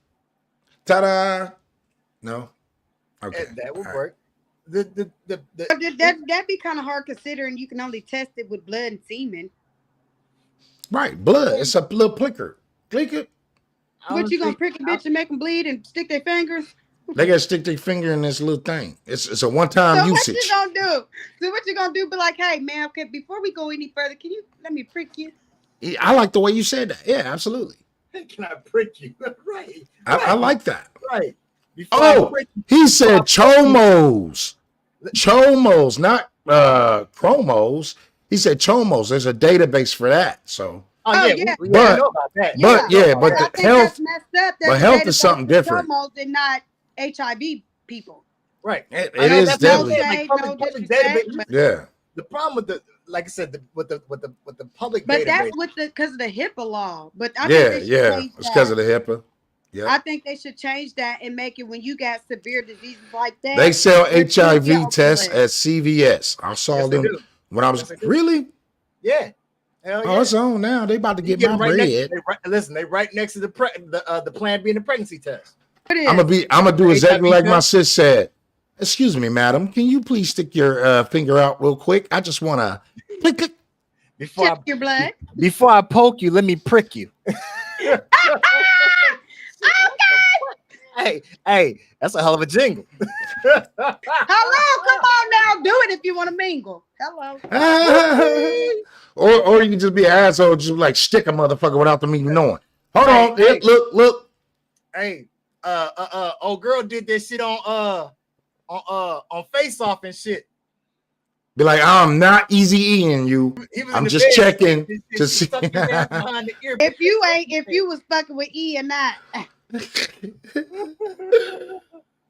Ta-da! No. Okay. That would All work. That'd be kind of hard considering you can only test it with blood and semen. Right, blood. It's a little plicker. Click it. What you gonna prick a bitch and make them bleed and stick their fingers? They gotta stick their finger in this little thing. It's a one-time usage. What you gonna do? So what you gonna do? Be like, hey man, okay, before we go any further, can you let me prick you? I like the way you said that. Yeah, absolutely. Can I prick you? Right. I like that. Right. He said chomos. Chomos, not chromos. He said chomos. There's a database for that. So yeah. But know about that. But I the health, that's messed up. but health is something different. And not HIV people. Right. It is definitely. Public database. Yeah. The problem with the, like I said, with the public but database. that's with because of the HIPAA law. But I think it's because of the HIPAA. Yeah. I think they should change that and make it when you got severe diseases like that. They sell HIV tests at CVS. I saw them when I was really. Yeah. Hell yeah. Oh, it's on now. They about to get my bread. They right next to the Plan B and the pregnancy test. I'm gonna do exactly like my sis said. Excuse me, madam. Can you please stick your finger out real quick? I just want to click. Check your blood. Before I poke you, let me prick you. Hey, that's a hell of a jingle. Hello, come on now, do it if you want to mingle. Hello. Or you can just be an asshole, just like stick a motherfucker without them even knowing. Hold on, look. Hey, old girl did this shit on Face Off and shit. Be like, I'm not easy-ing you. I'm just checking to see. If you was fucking with E or not.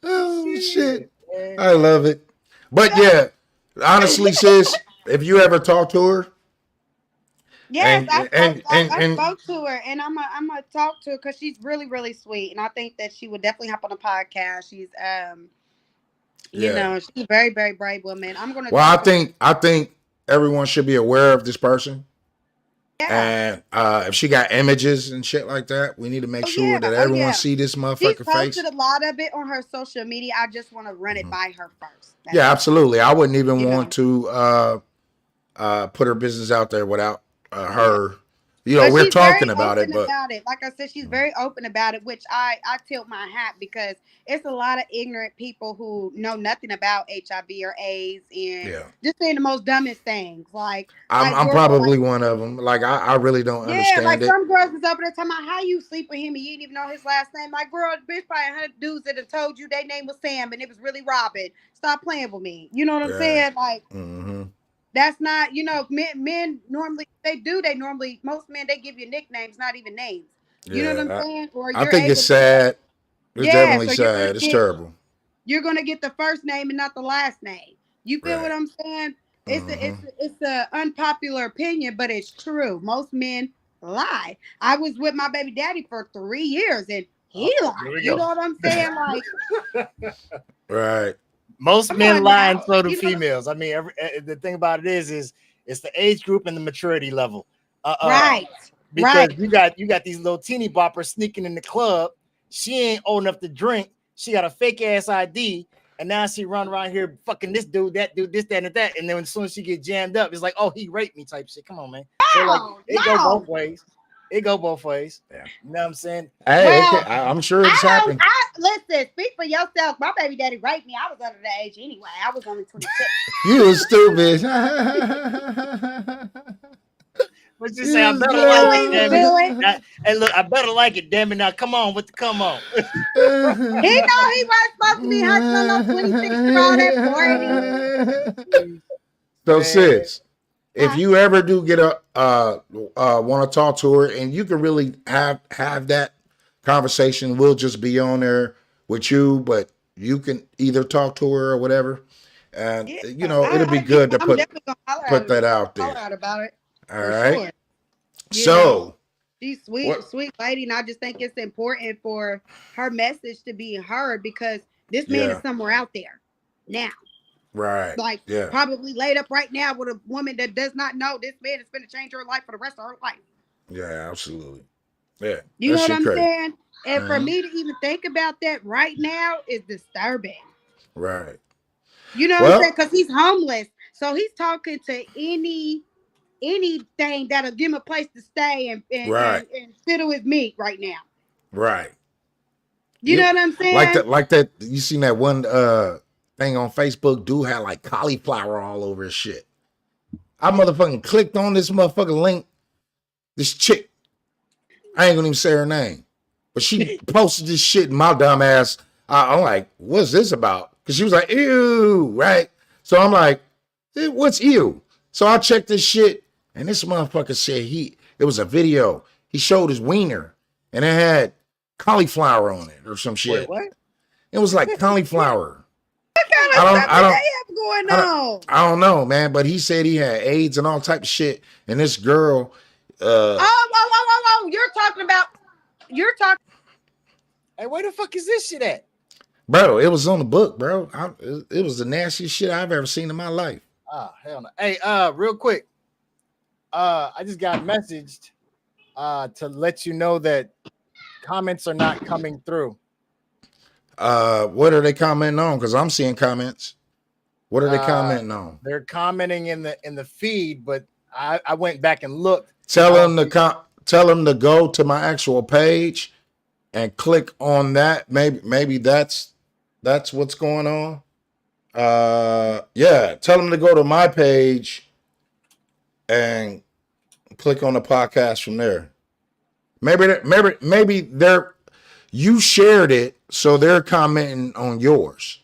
Oh shit. I love it. But yeah, honestly, sis, if you ever talk to her. Yes, I spoke to her, and I'm gonna talk to her because she's really, really sweet, and I think that she would definitely hop on a podcast. She's you know, she's a very, very brave woman. I'm gonna. Well, I think everyone should be aware of this person. Yeah. And if she got images and shit like that, we need to make sure that everyone see this motherfucker face. She posted a lot of it on her social media. I just want to run it by her first. Yeah, absolutely. I wouldn't even want to put her business out there without her. You know, we're talking about it, but like I said, she's very open about it, which I tilt my hat because it's a lot of ignorant people who know nothing about HIV or AIDS and just saying the most dumbest things. Like I'm probably one of them. Like I really don't understand like it. some girls was over there talking about how you sleep with him and you didn't even know his last name. Like, girl, bitch, probably 100 dudes that have told you their name was Sam and it was really Robin. Stop playing with me. You know what I'm saying? Like. Mm-hmm. That's not, you know, men normally, most men, they give you nicknames, not even names. You know what I'm saying? Or I think it's sad. It's definitely sad. It's terrible. You're going to get the first name and not the last name. You feel what I'm saying? It's a unpopular opinion, but it's true. Most men lie. I was with my baby daddy for 3 years and he lied. You know what I'm saying? Like, right. Most men lie and so do females. I mean, the thing about it is it's the age group and the maturity level. Right. Because you got these little teeny boppers sneaking in the club. She ain't old enough to drink. She got a fake ass ID, and now she run around here fucking this dude, that dude, this, that, and that. And then as soon as she get jammed up, it's like, oh, he raped me type shit. Come on, man. So like it go both ways. It go both ways. Yeah. You know what I'm saying? Hey, I'm sure it's happened. Listen, speak for yourself. My baby daddy raped me. I was under the age anyway. I was only 26. You was stupid. But you say I better like it, damn it. Hey, look, I better like it, damn it. Now come on with the come on. He know he wasn't supposed to be hugging on no 26-year-old at 40. So sis, if you ever do get a want to talk to her, and you can really have that conversation, we'll just be on there with you, but you can either talk to her or whatever. And you know, it'll be good to put that out there. About it. All right. Sure. So she's sweet lady, and I just think it's important for her message to be heard, because this man is somewhere out there now. Right. Like probably laid up right now with a woman that does not know this man is going to change her life for the rest of her life. Yeah, absolutely. Yeah. You know what I'm saying? And for me to even think about that right now is disturbing. Right. You know what I'm saying? Because he's homeless. So he's talking to anything that'll give him a place to stay and fiddle with me right now. Right. You know what I'm saying? Like that. You seen that one thing on Facebook? Dude had like cauliflower all over his shit. I motherfucking clicked on this motherfucking link. This chick, I ain't gonna even say her name, but she posted this shit in my dumb ass. I'm like, what's this about? Because she was like, ew, right? So I'm like, what's ew? So I checked this shit, and this motherfucker said it was a video. He showed his wiener, and it had cauliflower on it or some shit. Wait, what? It was like cauliflower. What kind of stuff do they have going on? I don't know, man, but he said he had AIDS and all type of shit, and this girl... You're talking. Hey, where the fuck is this shit at? Bro, it was on the book, bro. It was the nastiest shit I've ever seen in my life. Oh, hell no. Hey, real quick. I just got messaged to let you know that comments are not coming through. What are they commenting on? Because I'm seeing comments. What are they commenting on? They're commenting in the feed, but I went back and looked. Tell them to go to my actual page and click on that. Maybe that's what's going on. Yeah, tell them to go to my page and click on the podcast from there. Maybe you shared it, so they're commenting on yours,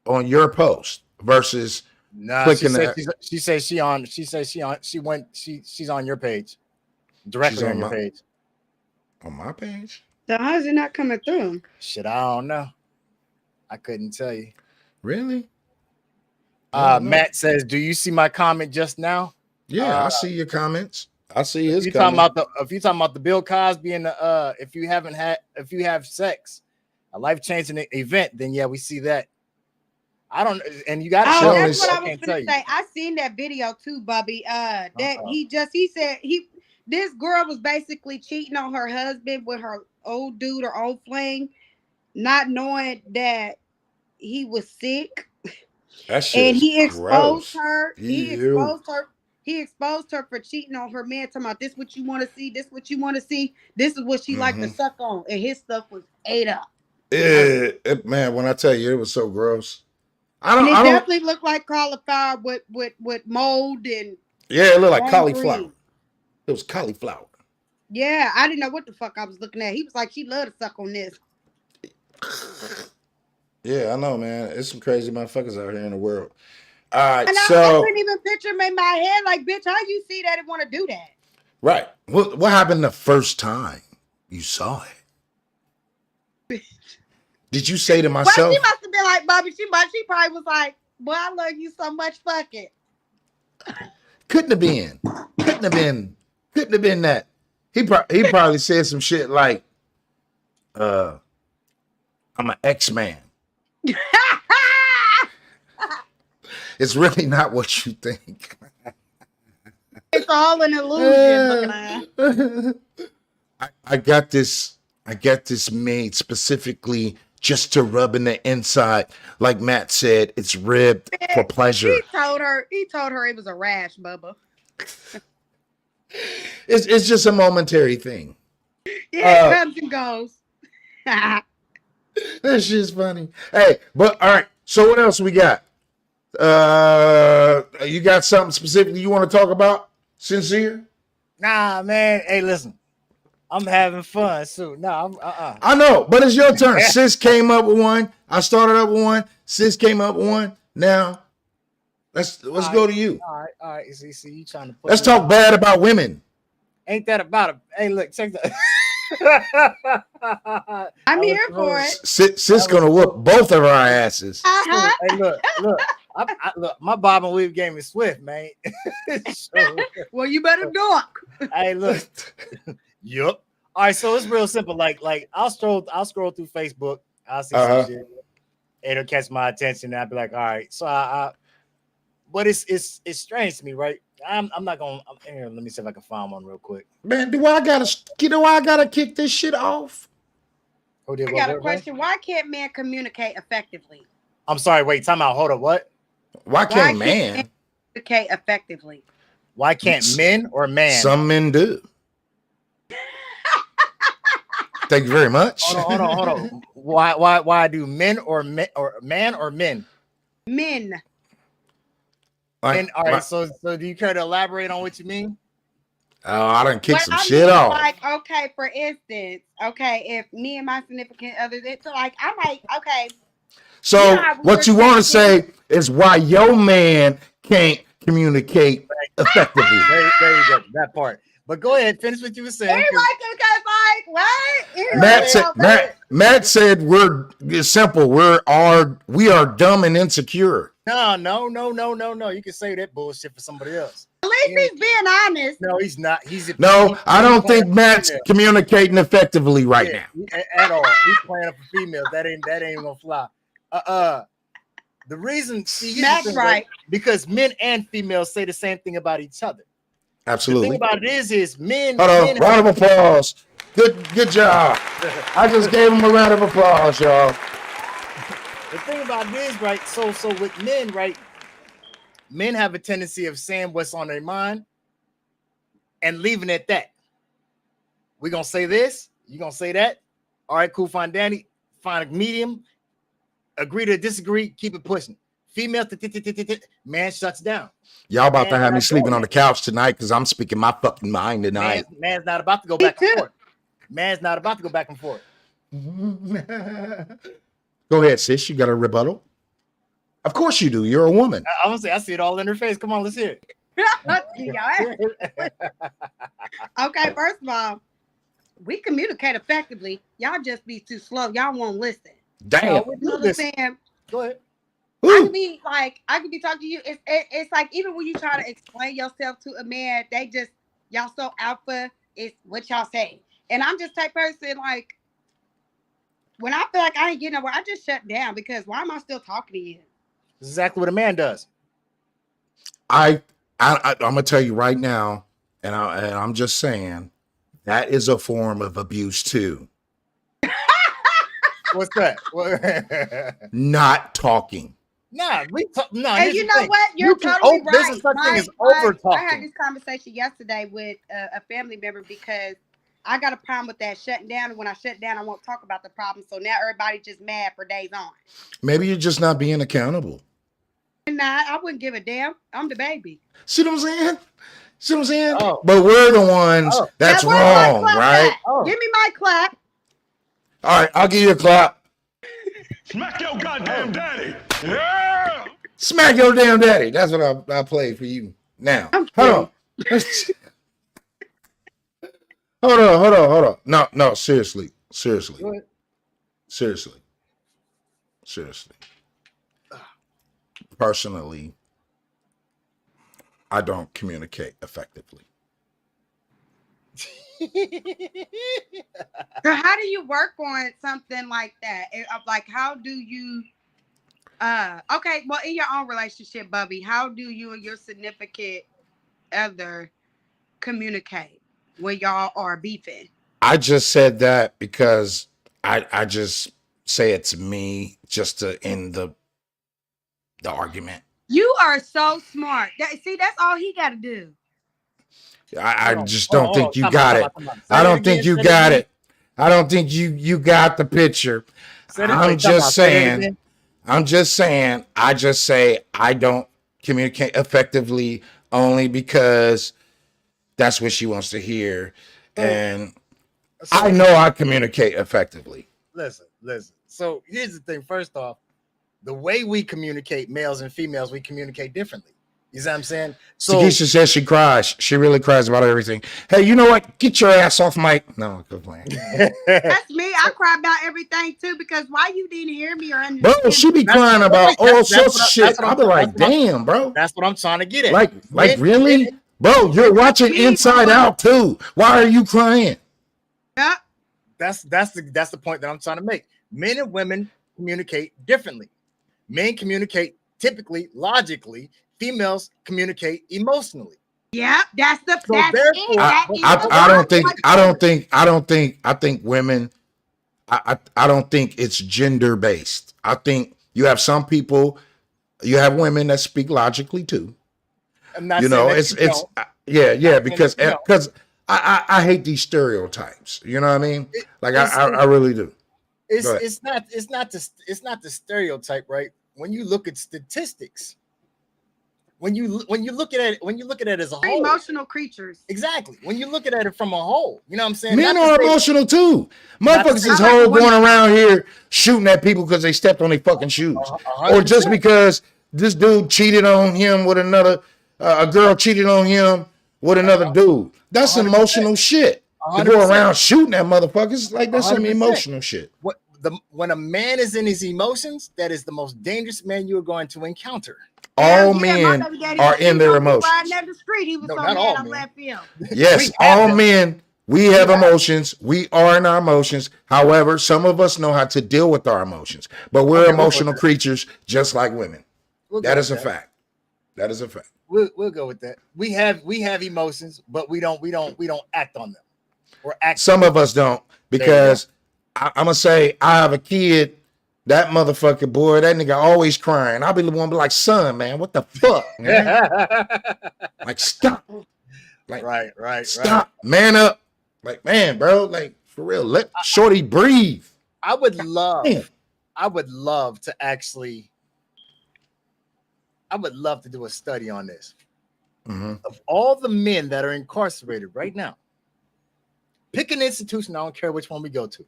on your post versus clicking she's on your page. Directly on your page. On my page? So how is it not coming through? Shit, I don't know. I couldn't tell you. Really? Matt says, "Do you see my comment just now?" Yeah, I see your comments. I see his. If you're talking about the Bill Cosby and the if you have sex, a life-changing event, then yeah, we see that. I don't, and you got to show. That's what I was going to say. I seen that video too, Bubby. He said this girl was basically cheating on her husband with her old dude or old fling, not knowing that he was sick. That shit and he exposed gross. her. He exposed her for cheating on her man. Talking about this, what you want to see. This, what you want to see. This is what she liked to suck on, and his stuff was ate up. Man, when I tell you, it was so gross. It definitely looked like cauliflower with mold and. Yeah, it looked like cauliflower. Green. It was cauliflower. Yeah, I didn't know what the fuck I was looking at. He was like, she loved to suck on this. Yeah, I know, man. It's some crazy motherfuckers out here in the world. All right, I couldn't even picture him in my head. Like, bitch, how you see that and want to do that? Right. What happened the first time you saw it? Did you say to myself? Well, she must have been like, Bobby. She probably was like, "Boy, I love you so much. Fuck it." Couldn't have been that. He probably said some shit like, "I'm an X-Man." It's really not what you think. It's all an illusion. I got this made specifically just to rub in the inside. Like Matt said, it's ribbed for pleasure. He told her it was a rash, Bubba. It's just a momentary thing. Yeah, it comes and goes. That shit's funny. Hey, but all right. So what else we got? You got something specifically you want to talk about? Sincere? Nah, man. Hey, listen. I'm having fun, so no, I'm I know, but it's your turn. Sis came up with one. I started up with one. Sis came up with one. Now, let's go to you. All right. See, you trying to put let's talk bad about women. Ain't that about it? Hey, look, check that. I'm here for it. Sis gonna whoop both of our asses. Hey, look. Look, my bob and weave game is swift, man. So, well, you better duck. Hey, look. Yup. All right, so it's real simple. Like I'll scroll through Facebook. I'll see some shit. It'll catch my attention. And I'll be like, all right. So but it's strange to me, right? I'm not gonna. Here, let me see if I can find one real quick. Man, do I gotta kick this shit off? I got a question. Why can't men communicate effectively? I'm sorry. Wait, time out. Hold up. What? Why can't men communicate effectively? Why can't men or man? Some men do. Thank you very much. Hold on. Why do men or men or man or men? Men. All right. So do you care to elaborate on what you mean? Oh, I done kicked some shit off. Like, okay, for instance, if me and my significant other, it's like I might, okay. So what you want to say is why your man can't communicate effectively. There you go. That part. But go ahead, finish what you were saying. Matt said it's simple. We are dumb and insecure. No. You can say that bullshit for somebody else. At least he's being honest. No, he's not. I don't think Matt's communicating effectively right now. At all. He's playing up for females. That ain't gonna fly. The reason Matt's right. Because men and females say the same thing about each other. Absolutely. The thing about it is men. Hold on, round of applause. Good job. I just gave him a round of applause, y'all. The thing about it is, right? So with men, right? Men have a tendency of saying what's on their mind and leaving it at that. We're gonna say this, you're gonna say that. All right, cool, fine, Danny. Find a medium, agree to disagree, keep it pushing. Female, man shuts down. Y'all about to have me sleeping on the couch tonight because I'm speaking my fucking mind tonight. Man's not about to go back and forth. Man's not about to go back and forth. Go ahead, sis. You got a rebuttal? Of course you do. You're a woman. I'm gonna say I see it all in her face. Come on, let's hear it. Okay, first of all, we communicate effectively. Y'all just be too slow. Y'all won't listen. Damn. Go ahead. I could be talking to you. It's like even when you try to explain yourself to a man, y'all so alpha. It's what y'all say, and I'm just type person like when I feel like I ain't getting nowhere, I just shut down because why am I still talking to you? This is exactly what a man does. I'm gonna tell you right now, and I'm just saying that is a form of abuse too. What's that? Not talking. Nah, and you know what? You're totally right. There's such thing as over talking. I had this conversation yesterday with a family member because I got a problem with that shutting down. And when I shut down, I won't talk about the problem. So now everybody just mad for days on. Maybe you're just not being accountable. Nah, I wouldn't give a damn. I'm the baby. See what I'm saying? Oh. But we're the ones that's wrong, right? Oh. Give me my clap. All right, I'll give you a clap. Smack your goddamn daddy. Yeah. Smack your damn daddy. That's what I play for you now. Hold on. No, seriously. Personally, I don't communicate effectively. So how do you work on something like that? Like, how do you okay, well, in your own relationship, Bubby, how do you and your significant other communicate when y'all are beefing? I just said that because I just say it's me just to end the argument. You are so smart. That's all he got to do. I just don't think you got it. I don't think you got it. I don't think you got the picture. I'm just saying. I just say I don't communicate effectively only because that's what she wants to hear. And I know I communicate effectively. Listen. So here's the thing. First off, the way we communicate, males and females, we communicate differently. You see what I'm saying? So Takesha says she cries. She really cries about everything. Hey, you know what? Get your ass off mic. No, good plan. That's me. I cry about everything too, because why you didn't hear me or understand? Bro, she be crying about all sorts of shit. I'll be like, damn, bro. That's what I'm trying to get at. Like really? Bro, you're watching Inside Out too. Why are you crying? Yeah. That's the point that I'm trying to make. Men and women communicate differently. Men communicate typically logically. Females communicate emotionally. Yeah, that's the. So that's therefore, I think women. I don't think it's gender based. I think you have some people. You have women that speak logically too. I'm not you know, it's because I hate these stereotypes. You know what I mean? I really do. It's not the stereotype, right? When you look at statistics, when you look at it as a whole, emotional creatures. Exactly. When you look at it from a whole, you know what I'm saying? Men are emotional too. Motherfuckers is whole going around here shooting at people because they stepped on their fucking shoes, or just because this dude cheated on him with another. A girl cheated on him with another dude. That's emotional shit. 100%. To go around shooting at motherfuckers, like that's 100%. Some emotional shit. When a man is in his emotions, that is the most dangerous man you are going to encounter. All men are in their emotions. Down the street, he was so mad I left him. Yes, all men. We have emotions. We are in our emotions. However, some of us know how to deal with our emotions, but we're emotional creatures, just like women. That is a fact. That is a fact. We'll go with that. We have emotions, but we don't act on them. Some of us don't, because I'm gonna say I have a kid. That motherfucker boy, that nigga always crying. I'll be the one be like, son, man, what the fuck, man? Like, stop. Like, right. Stop, man up. Like, man, bro, like for real, let shorty breathe. I would love to actually. I would love to do a study on this. Mm-hmm. Of all the men that are incarcerated right now, pick an institution, I don't care which one we go to.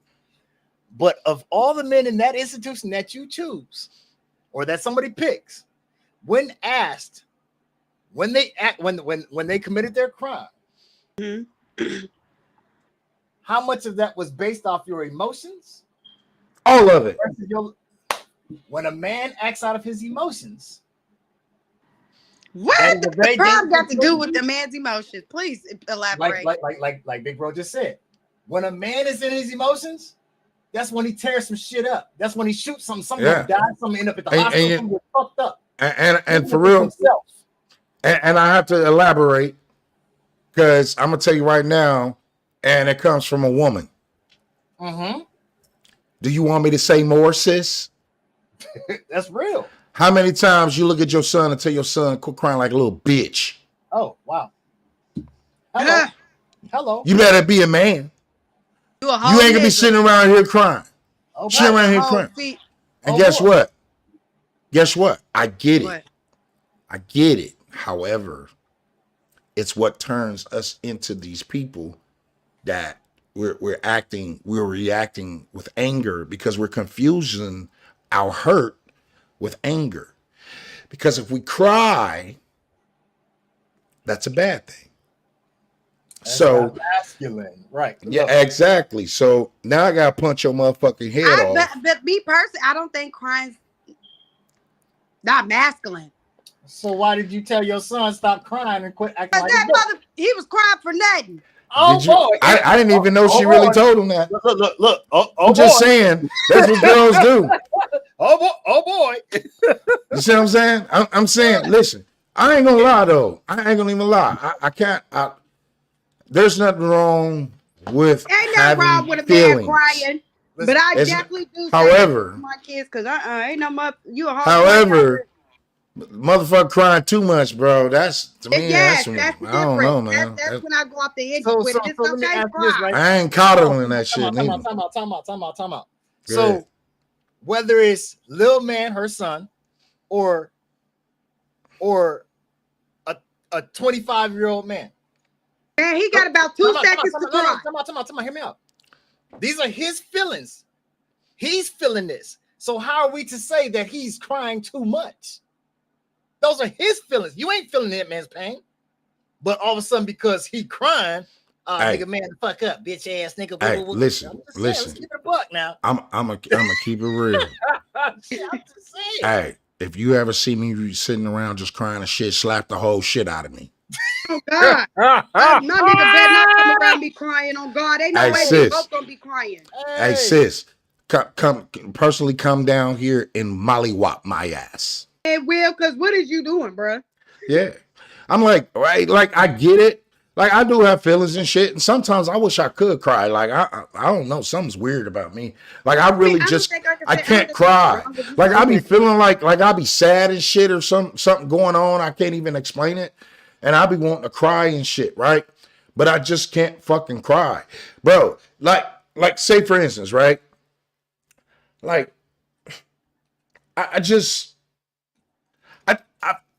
But of all the men in that institution that you choose, or that somebody picks, when asked, when they committed their crime, how much of that was based off your emotions? All of it. When a man acts out of his emotions, what the crime got to do with the man's emotions? Please elaborate. Like Big Bro just said, when a man is in his emotions, that's when he tears some shit up. That's when he shoots something. Somebody dies. Somebody end up at the hospital. Somebody gets fucked up. And for real. And I have to elaborate, because I'm gonna tell you right now, and it comes from a woman. Mm-hmm. Do you want me to say more, sis? That's real. How many times you look at your son and tell your son quit crying like a little bitch? Oh, wow. Hello. You better be a man. You ain't gonna be sitting around here crying. Okay. Sitting around here crying. And guess what? Guess what? I get it. I get it. However, it's what turns us into these people that we're reacting with anger, because we're confusing our hurt with anger. Because if we cry, that's a bad thing. That's so masculine, right? Yeah, exactly. So now I gotta punch your motherfucking head off. But me personally, I don't think crying's not masculine. So why did you tell your son stop crying and quit acting like that? He was crying for nothing. Oh boy! I didn't even know she really told him that. Look! I'm just saying that's what girls do. Oh boy! You see what I'm saying? I'm saying, listen, I ain't gonna lie though. I ain't gonna even lie. I can't. There's nothing wrong with a man crying, but I definitely do. However, my kids, because ain't no you a hard. However, motherfucker crying too much, bro. That's to me. Yes, that's I don't know, man. That's when I go off the edge with it. Let me ask this, right? I ain't coddling that shit. Time out. So whether it's Lil Man, her son, or a 25-year-old man, Man, he got about 2 seconds to cry. Hear me out. These are his feelings. He's feeling this. So how are we to say that he's crying too much? Those are his feelings. You ain't feeling that man's pain. But all of a sudden, because he crying, nigga, man, fuck up, bitch ass nigga. Hey, listen. Let's keep it a buck now. I'm a keep it real. I'm just saying. Hey, if you ever see me sitting around just crying and shit, slap the whole shit out of me. Oh God, my nigga better not come around me crying. On God, ain't no way we both gonna be crying. Hey sis, come personally come down here and mollywop my ass. It will, cause what is you doing, bro? Yeah, I'm like, right, like I get it. Like I do have feelings and shit, and sometimes I wish I could cry. Like I don't know, something's weird about me. Like I really I can't cry. Like I be feeling like I be sad and shit or something going on. I can't even explain it, and I be wanting to cry and shit, right? But I just can't fucking cry, bro. Like say for instance, right? Like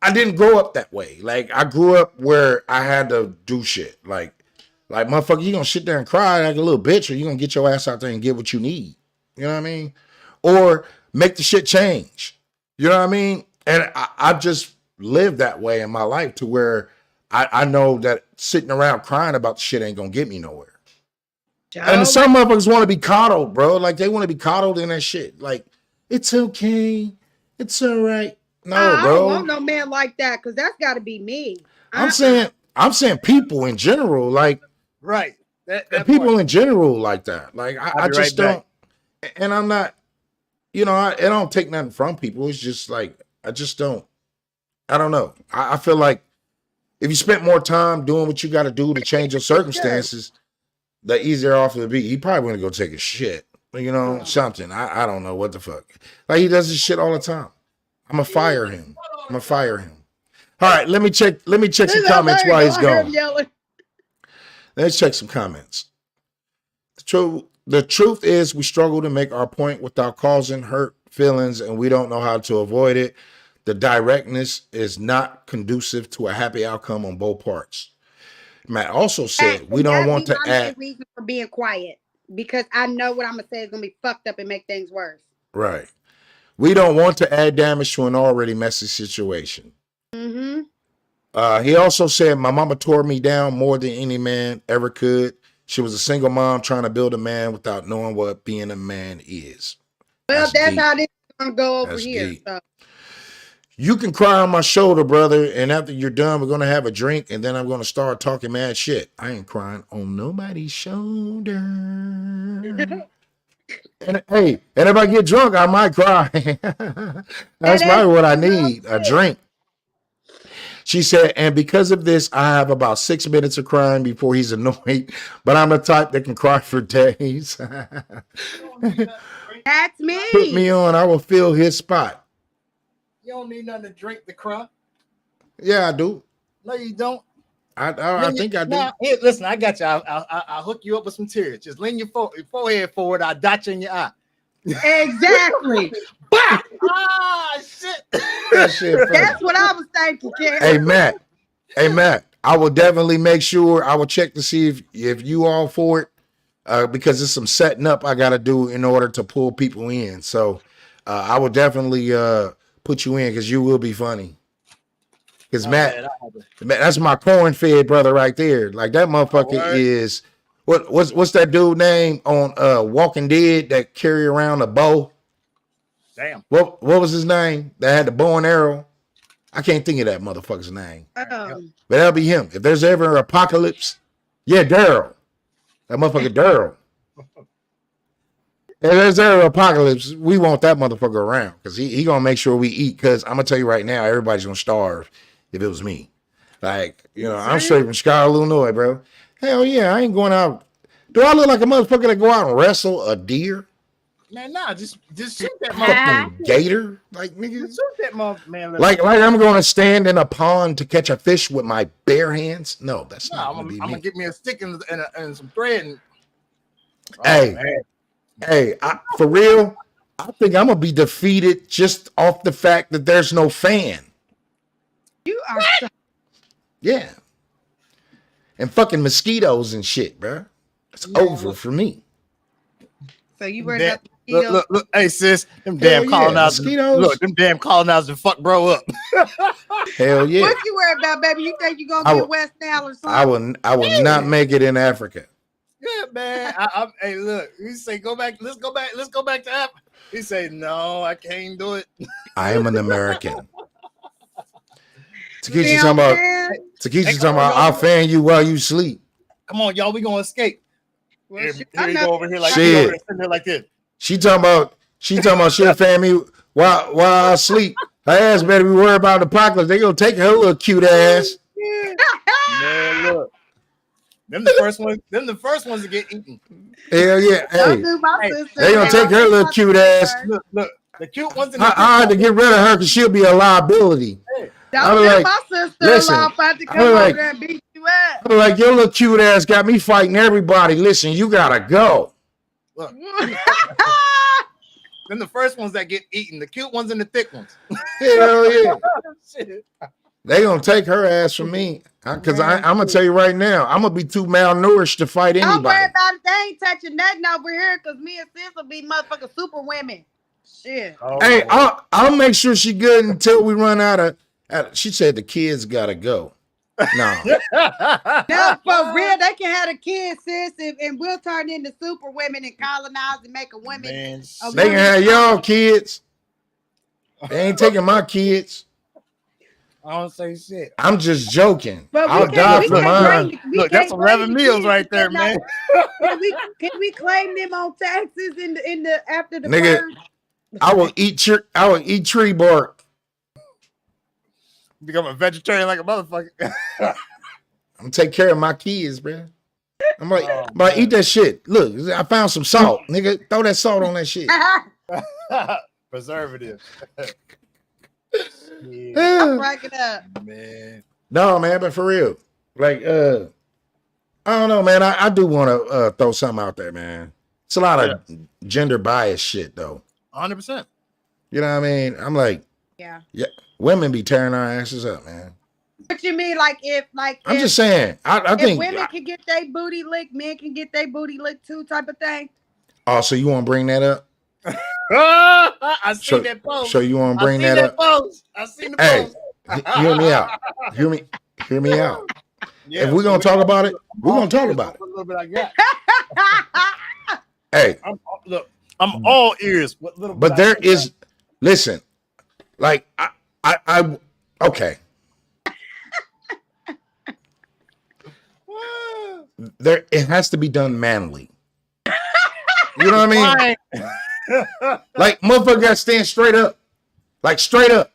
I didn't grow up that way. Like I grew up where I had to do shit. Like motherfucker, you gonna sit there and cry like a little bitch, or you gonna get your ass out there and get what you need. You know what I mean? Or make the shit change. You know what I mean? And I just lived that way in my life to where I know that sitting around crying about the shit ain't gonna get me nowhere. And some motherfuckers want to be coddled, bro. Like they want to be coddled in that shit. Like, it's okay. It's all right. No, bro. I don't want no man like that, because that's got to be me. I'm saying people in general, like, right. That people part. in general like that. Like, I just don't, and I'm not, you know, I don't take nothing from people. It's just like, I just don't, I don't know. I feel like if you spent more time doing what you got to do to change your circumstances, the easier off it would be. He probably want to go take a shit, you know, something. I don't know what the fuck. Like, he does this shit all the time. I'm gonna fire him. All right, let me check some comments while he's gone. Let's check some comments. The truth is we struggle to make our point without causing hurt feelings, and we don't know how to avoid it. The directness is not conducive to a happy outcome on both parts. Matt also said we don't want to add reason for being quiet, because I know what I'm gonna say is gonna be fucked up and make things worse. Right. We don't want to add damage to an already messy situation. Mm-hmm. He also said, my mama tore me down more than any man ever could. She was a single mom trying to build a man without knowing what being a man is. Well, that's how this is going to go over here. So. You can cry on my shoulder, brother, and after you're done, we're going to have a drink, and then I'm going to start talking mad shit. I ain't crying on nobody's shoulder. And hey, and if I get drunk, I might cry. That's probably what I need, a drink. She said, and because of this, I have about 6 minutes of crying before he's annoyed, but I'm the type that can cry for days. That's me. Put me on, I will fill his spot. You don't need nothing to drink to cry. Yeah, I do. No, you don't. I think I do. Now, here, listen, I got you. I'll hook you up with some tears. Just lean your forehead forward. I'll dot you in your eye. Exactly. Shit. That's what I was thinking, Ken. Hey, Matt. I will definitely make sure. I will check to see if you all for it, because there's some setting up I got to do in order to pull people in. So I will definitely put you in, because you will be funny. Because Matt, that's my corn-fed brother right there. Like, that motherfucker is what's that dude name on Walking Dead that carry around a bow? Damn. What was his name? That had the bow and arrow. I can't think of that motherfucker's name. But that'll be him. If there's ever an apocalypse, yeah, Daryl. That motherfucker Daryl. If there's ever an apocalypse, we want that motherfucker around, because he gonna make sure we eat. Because I'm gonna tell you right now, everybody's gonna starve if it was me. Like, you know, I'm straight from Chicago, Illinois, bro. Hell yeah, I ain't going out. Do I look like a motherfucker that go out and wrestle a deer? Man, nah, just shoot that fucking gator, like, nigga. Shoot that man. Like I'm going to stand in a pond to catch a fish with my bare hands? No, that's not. I'm gonna get me a stick and some thread. Hey, for real, I think I'm gonna be defeated just off the fact that there's no fan. You are. Yeah. and fucking mosquitoes and shit, bro. It's over for me. So you worried about mosquitoes? Look, hey sis, them damn colonizers. Mosquitoes. Look, them damn colonizers fuck bro up. Hell yeah. What you worried about, baby? You think you gonna get West Nile or something? I will not make it in Africa. Yeah, man. Hey, look, he say go back. Let's go back to Africa. He say no, I can't do it. I am an American. Takeisha talking about I'll fan you while you sleep. Come on, y'all, we gonna escape. Well, here you go over here like shit. Like this. She talking about she'll fan me while I sleep. Her ass better be worried about the apocalypse. They gonna take her little cute ass. Man, look. Them the first ones to get eaten. Hell yeah. Hey, they gonna take her little cute ass. Look, the cute ones in I had to get rid of her because she'll be a liability. Hey. Don't let my sister-in-law about to come over there and beat you up. I'm like, your little cute ass got me fighting everybody. Listen, you gotta go. Look. Then the first ones that get eaten, the cute ones and the thick ones. Hell yeah. They gonna take her ass from me. Because I'm gonna tell you right now, I'm gonna be too malnourished to fight anybody. Don't worry about it. They ain't touching nothing over here because me and sis will be motherfucking super women. Shit. Oh, hey, I'll make sure she good until we run out of. She said the kids gotta go. No. No, for real, they can have the kids, sis, and we'll turn into super women and colonize and make a woman. Man, they can have y'all kids. They ain't taking my kids. I don't say shit. I'm just joking. But I'll die for mine. Look, that's 11 meals right there, man. Can we claim them on taxes in the after the nigga? purge? I will eat tree bark. Become a vegetarian like a motherfucker. I'm gonna take care of my kids, bro. I'm like, eat that shit. Look, I found some salt, nigga. Throw that salt on that shit. Preservative. I'm cracking up, man. No, man, but for real, like, I don't know, man. I do want to throw something out there, man. It's a lot of gender bias shit, though. 100%. You know what I mean? I'm like, yeah. Women be tearing our asses up, man. What you mean, I'm just saying. I think women can get their booty licked, men can get their booty licked too, type of thing. Oh, so you want to bring that up? I seen that post. So you want to bring that up? I seen the post. Hey, hear me out. Hear me out. Yeah, if we're gonna talk about it, we're gonna talk about it. A little bit I got. Hey, I'm all ears. But there is, listen, like I okay. There, it has to be done manly. You know what I mean? Like motherfucker got to stand straight up, like straight up,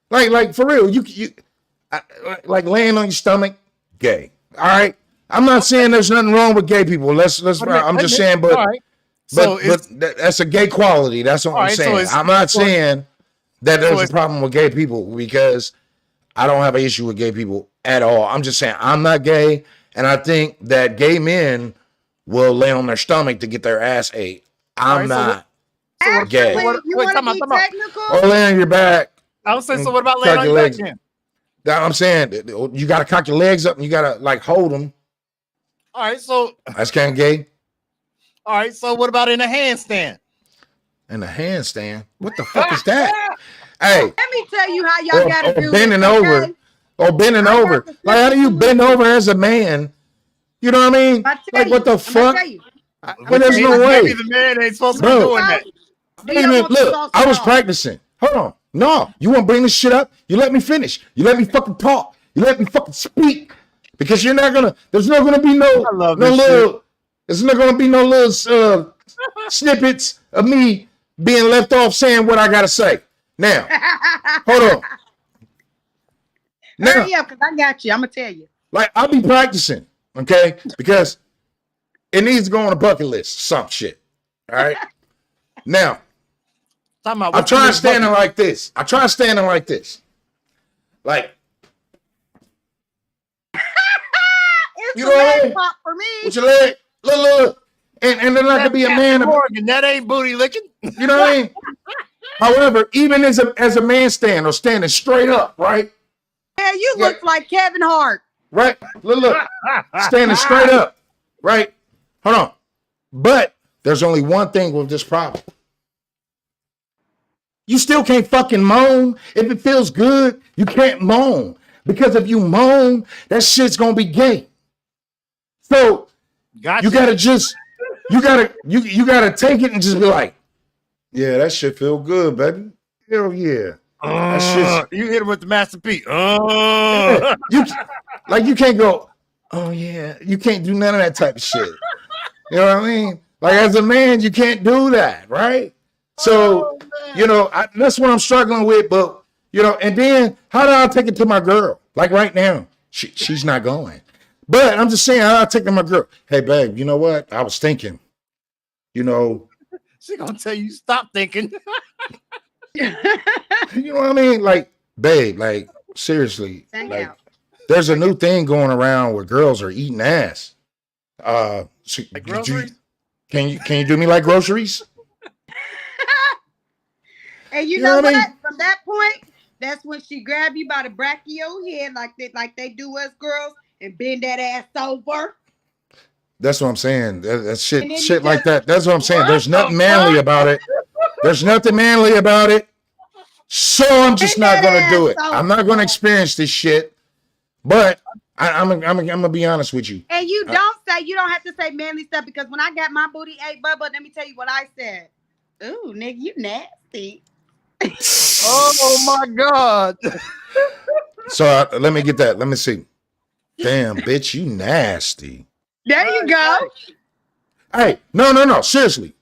like for real. You like laying on your stomach, gay. All right. I'm not saying there's nothing wrong with gay people. I'm just saying, but right. but that's a gay quality. That's what I'm saying. I'm not saying that there's a problem with gay people because I don't have an issue with gay people at all. I'm just saying I'm not gay, and I think that gay men will lay on their stomach to get their ass ate. I'm not gay. You want to be technical? Or lay on your back. I was saying, so what about laying on your legs? I'm saying you got to cock your legs up and you got to like hold them. All right, so that's kind of gay. All right, so what about in a handstand? In a handstand? What the fuck is that? Hey, let me tell you how y'all got to do bending over. Okay? Or bending over. Like, how do you bend over as a man? You know what I mean? Like, what the fuck? Well, there's no way. Maybe the man ain't supposed to be doing that. Wait a minute, look, I was practicing. Hold on. No, you want to bring this shit up? You let me finish. You let me fucking talk. You let me fucking speak. Because you're not gonna. There's not gonna be no little. There's not gonna be no little snippets of me being left off saying what I gotta say. Now, hold on. Now, hurry up, because I got you. I'm gonna tell you. Like I'll be practicing, okay? Because it needs to go on a bucket list. Some shit. All right. Now, I'm trying standing like this. Like. You know what I mean? Pop for me. With your leg, look, and then I could be a man. That ain't booty licking. You know what I mean? However, even as a man stand or standing straight up, right? Yeah, you look like Kevin Hart. right? Look, standing straight up, right? Hold on. But there's only one thing with this problem. You still can't fucking moan. If it feels good, you can't moan. Because if you moan, that shit's gonna be gay. So Gotcha. you gotta just, you gotta take it and just be like, yeah, that shit feel good, baby. Hell yeah. You hit him with the Master P. Yeah. You can't go, oh yeah. You can't do none of that type of shit. You know what I mean? Like as a man, you can't do that, right? So, that's what I'm struggling with. But, and then how do I take it to my girl? Like right now, she's not going. But I'm just saying, how do I take it to my girl? Hey, babe, you know what? I was thinking, She gonna tell you, stop thinking. You know what I mean? Like, babe, like, seriously. Like, there's a new thing going around where girls are eating ass. Like groceries? Can you do me like groceries? And you know what? From that point, that's when she grab you by the back of your head like they do us girls and bend that ass over. That's what I'm saying. That shit like that. That's what I'm saying. There's nothing manly about it. There's nothing manly about it. So I'm just not gonna do it. I'm not gonna experience this shit. But I'm gonna be honest with you. And you don't have to say manly stuff, because when I got my booty ate, Bubba, let me tell you what I said. Ooh, nigga, you nasty. Oh my God. So let me get that. Let me see. Damn, bitch, you nasty. There you go. Hey, no. Seriously.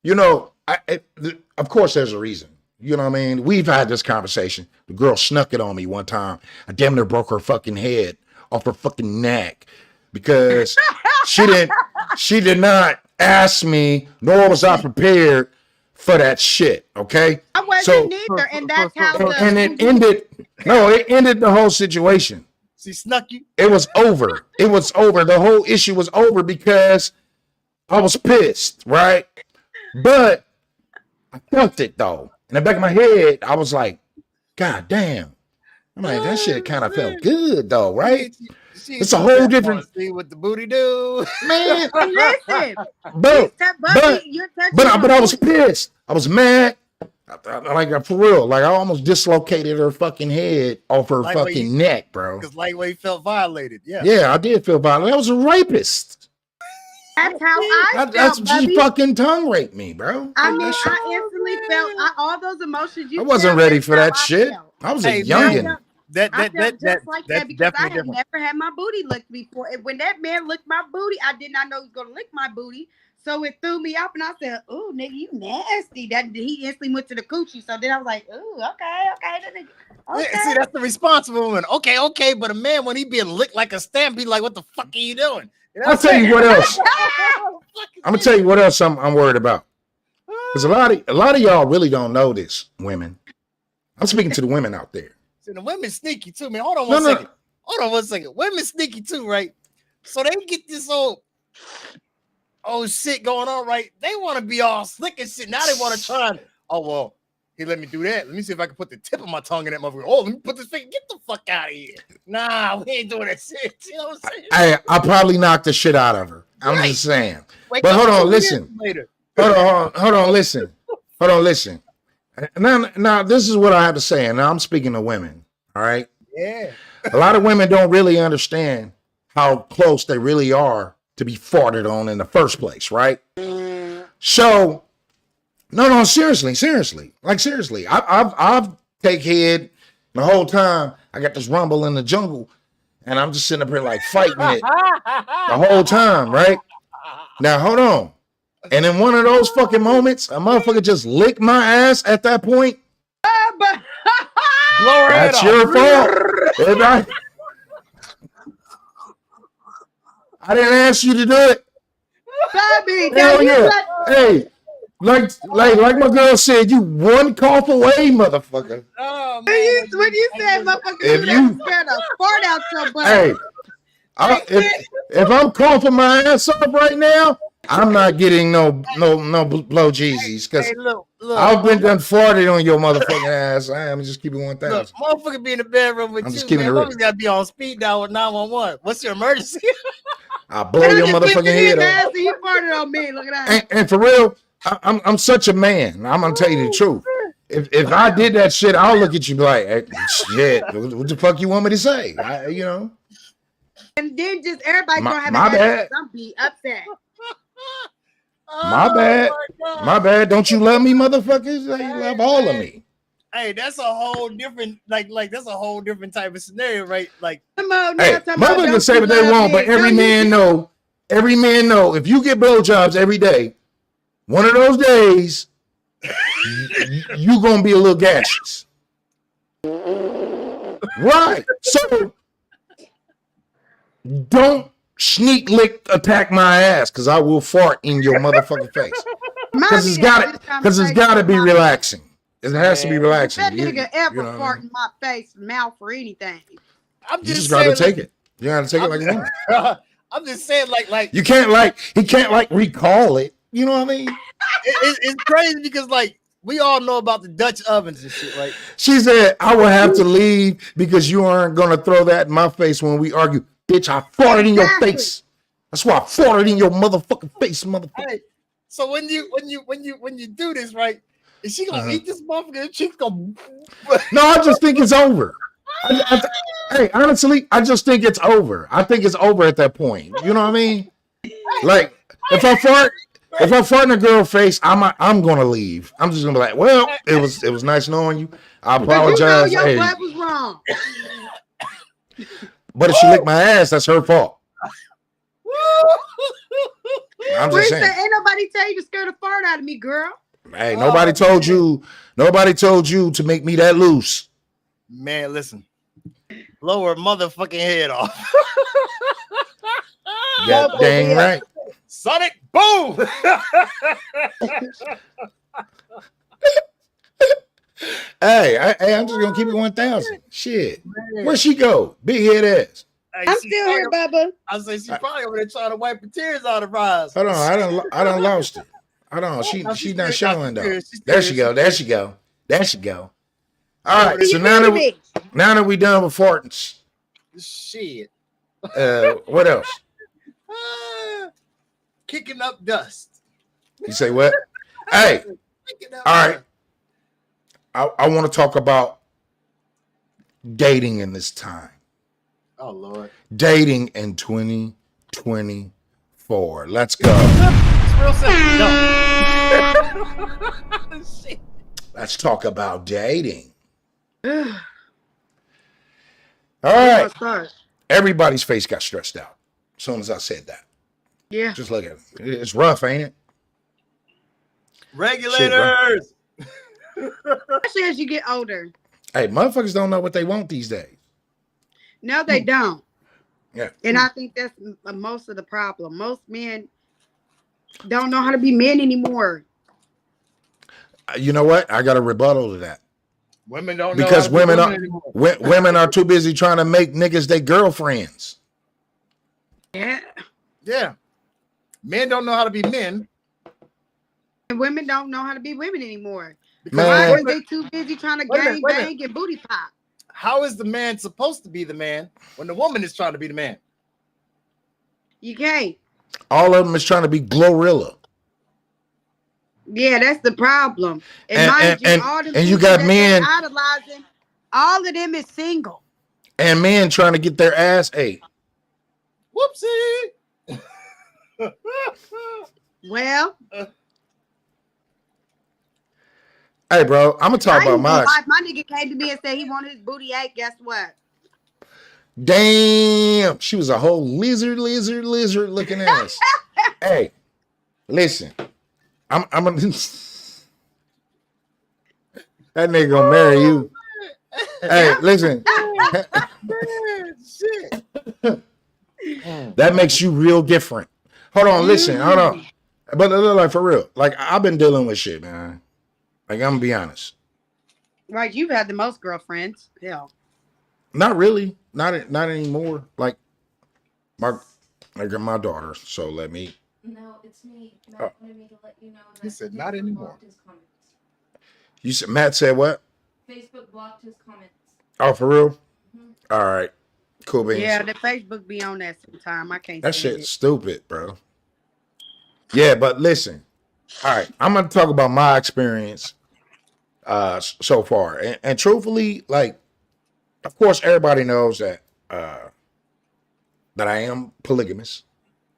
Of course there's a reason. You know what I mean? We've had this conversation. The girl snuck it on me one time. I damn near broke her fucking head off her fucking neck because she did not ask me, nor was I prepared for that shit. Okay. I wasn't either, and that's how it ended the whole situation. She snuck you. It was over. The whole issue was over because I was pissed, right? But I felt it though. In the back of my head, I was like, God damn. I'm like, that shit kind of felt good though, right? It's a whole different. See what the booty do, man. Listen, but I was pissed. I was mad. Like for real, like I almost dislocated her fucking head off her fucking neck, bro. Because lightweight felt violated. Yeah, I did feel violated. I was a rapist. That's how I felt. She fucking tongue raped me, bro. I mean, I instantly felt all those emotions. I wasn't ready for that shit. I was a youngin'. I felt just like that because I had never had my booty licked before. And when that man licked my booty, I did not know he was gonna lick my booty. So it threw me up, and I said, "Ooh, nigga, you nasty." That he instantly went to the coochie. So then I was like, "Ooh, okay." See, that's the responsible woman. Okay, but a man, when he being licked like a stamp, he like, "What the fuck are you doing?" I'll tell you what else. I'm gonna tell you what else I'm worried about. Because a lot of y'all really don't know this, women. I'm speaking to the women out there. See, the women sneaky too, man. Hold on one second. Women sneaky too, right? So they get this old shit going on, right? They want to be all slick and shit. Now they want to try and, he let me do that. Let me see if I can put the tip of my tongue in that motherfucker. Oh, let me put this thing. Get the fuck out of here. Nah, we ain't doing that shit. You know what I'm saying? I'll probably knock the shit out of her. I'm just saying. But hold on, listen. Hold on, listen. Now, this is what I have to say. And now I'm speaking to women. All right. Yeah. A lot of women don't really understand how close they really are to be farted on in the first place, right? So, no, seriously. Like, seriously. I've take head the whole time. I got this rumble in the jungle, and I'm just sitting up here like fighting it the whole time, right? Now, hold on. And in one of those fucking moments, a motherfucker just licked my ass at that point. That's your fault. I didn't ask you to do it. Baby, hell yeah. Hey, like my girl said, you one cough away, motherfucker. Oh, man. When you said motherfucker, you scared a fart out your butt. Hey, if I'm coughing my ass off right now, I'm not getting no blow Jeezys because Look, I've been done farted on your motherfucking ass. I'm just keeping 1,000. Look, motherfucker be in the bedroom with I'm just you, keeping man. it real. Motherfucker gotta be on speed dial with 911. What's your emergency? I'll blow your motherfucking head off. He farted on me. Look at that. And for real, I'm such a man. I'm gonna tell you the truth. If I did that shit, I'll look at you like, hey, shit. What the fuck you want me to say? You know. And then just everybody gonna have my bad. I'm be upset. My bad. My bad. Don't you love me, motherfuckers? You love all of me. Hey, that's a whole different, like that's a whole different type of scenario, right? Like, hey, motherfuckers can say what they want, but every man know, if you get blowjobs every day, one of those days, you gonna be a little gaseous. Right. So don't sneak lick attack my ass, because I will fart in your motherfucking face. Because it's gotta be relaxing. It has to be relaxing. That nigga ever fart in my face, mouth, or anything. I'm you just gotta take it. You gotta take it like a woman. I'm just saying, like you can't he can't recall it. You know what I mean? It's crazy because we all know about the Dutch ovens and shit, right? She said, I will have to leave because you aren't gonna throw that in my face when we argue. Bitch, I farted in your face. That's why I farted in your motherfucking face, motherfucker. Hey, so when you do this, right? Is she gonna eat this motherfucker? The chick's gonna. No, I just think it's over. Hey, honestly, I just think it's over. I think it's over at that point. You know what I mean? Like, if I fart in a girl's face, I'm gonna leave. I'm just gonna be like, well, it was nice knowing you. I apologize. You know your butt was wrong. But if she licked my ass, that's her fault. I'm just saying. Ain't nobody tell you to scare the fart out of me, girl. Hey, nobody told you to make me that loose. Man, listen. Blow her motherfucking head off. Yeah, dang right. Sonic boom. Hey, I'm just gonna keep it 1,000. Shit. Where'd she go? Big head ass. Hey, I'm still here, Bubba. I say she probably over there trying to wipe the tears out of her eyes. Hold on, I done lost it. Hold on, she's not showing though. There she go. All right, so now that we done with fartings. Shit. What else? Kicking up dust. You say what? Hey, all right. I want to talk about dating in this time. Oh Lord. Dating in 2024. Let's go. It's real simple. Shit. Let's talk about dating. All right. Everybody's face got stressed out as soon as I said that. Yeah. Just look at it. It's rough, ain't it? Regulators. Especially as you get older. Hey, motherfuckers don't know what they want these days. No, they don't. Yeah. And I think that's most of the problem. Most men don't know how to be men anymore. You know what? I got a rebuttal to that. Women don't because know women are too busy trying to make niggas their girlfriends. Yeah. Yeah. Men don't know how to be men. And women don't know how to be women anymore. Man. Why are they too busy trying to gang bang and booty pop? How is the man supposed to be the man when the woman is trying to be the man? You can't. All of them is trying to be Glorilla. Yeah, that's the problem. And you got men idolizing. All of them is single. And men trying to get their ass ate. Whoopsie. Well. Hey, bro, I'm gonna talk about my. My nigga came to me and said he wanted his booty ate. Guess what? Damn, she was a whole lizard looking ass. Hey, listen, I'm a that nigga gonna marry you. Hey, listen, that makes you real different. Hold on, listen, hold on, but like for real, like I've been dealing with shit, man. Like, I'm gonna be honest. Right, you've had the most girlfriends. Hell. Not really. Not anymore. Like my daughter. So let me. No, it's me. Matt wanted me to let you know that he said not anymore. You said Matt said what? Facebook blocked his comments. Oh, for real? Mm-hmm. All right. Cool beans. Yeah, the Facebook be on that sometime. I can't. That shit's stupid, bro. Yeah, but listen. All right, I'm gonna talk about my experience so far, and truthfully, like, of course, everybody knows that that I am polygamous,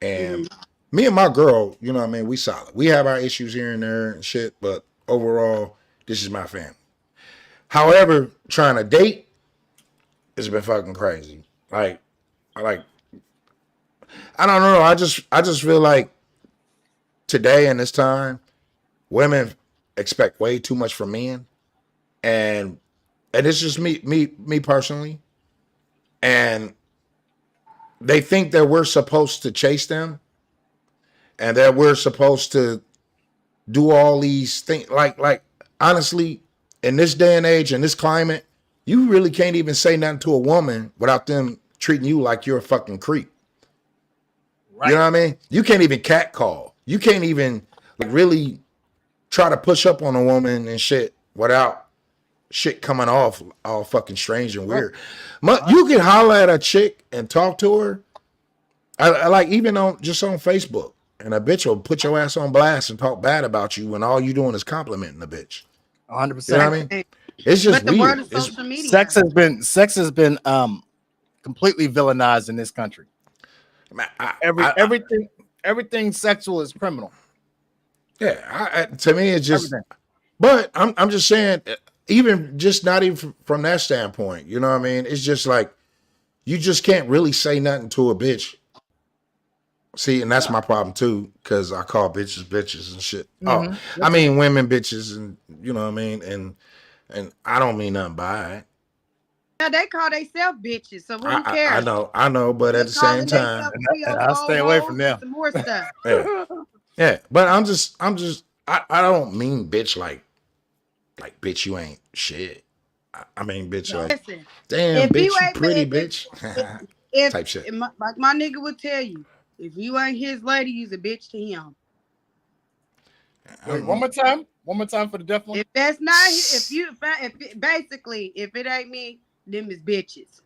and me and my girl, you know what I mean, we solid. We have our issues here and there and shit, but overall, this is my family. However, trying to date has been fucking crazy. I don't know. I just feel like today in this time, women expect way too much from men, and it's just me personally, and they think that we're supposed to chase them, and that we're supposed to do all these things. Like honestly, in this day and age, in this climate, you really can't even say nothing to a woman without them treating you like you're a fucking creep. Right. You know what I mean? You can't even catcall. You can't even really try to push up on a woman and shit without shit coming off all fucking strange and weird. You can holler at a chick and talk to her. I like even on Facebook, and a bitch will put your ass on blast and talk bad about you when all you doing is complimenting the bitch. 100%. You know what I mean? It's just weird. Sex has been completely villainized in this country. Everything sexual is criminal. Yeah, to me it's just. Everything. But I'm just saying, even just not even from that standpoint, you know what I mean? It's just like you just can't really say nothing to a bitch. See, and that's my problem too, because I call bitches and shit. Mm-hmm. Oh, I mean women bitches, and you know what I mean, and I don't mean nothing by it. Yeah, they call themselves bitches, so who cares? I know, but at the same time, I'll stay away from them. Some more stuff. Yeah, but I'm just I don't mean bitch like bitch you ain't shit. I mean bitch like damn bitch you pretty bitch. If type shit. Like my nigga would tell you, if you ain't his lady, you's a bitch to him. Wait, one more time for the deaf one. If that's not if it ain't me, them is bitches.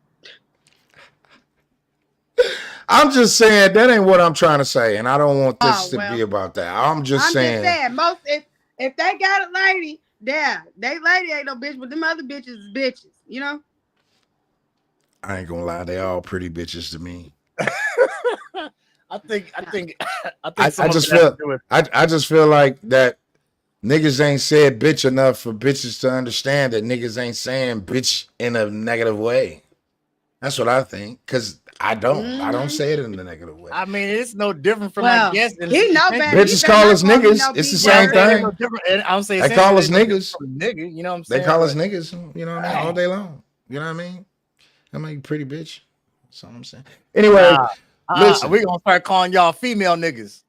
I'm just saying that ain't what I'm trying to say, and I don't want this to be about that. I'm just saying most if they got a lady, they lady ain't no bitch, but them other bitches is bitches, you know. I ain't gonna lie, they all pretty bitches to me. I just feel like that niggas ain't said bitch enough for bitches to understand that niggas ain't saying bitch in a negative way. That's what I think, because I don't say it in a negative way. I mean, it's no different from I guess. Bitches call us niggas. It's the same thing. I'm saying they call us niggas. Nigga, you know what I'm saying? They call us niggas. You know what I mean? All day long. You know what I mean? I mean, pretty bitch. That's all I'm saying. Anyway, listen, we're gonna start calling y'all female niggas.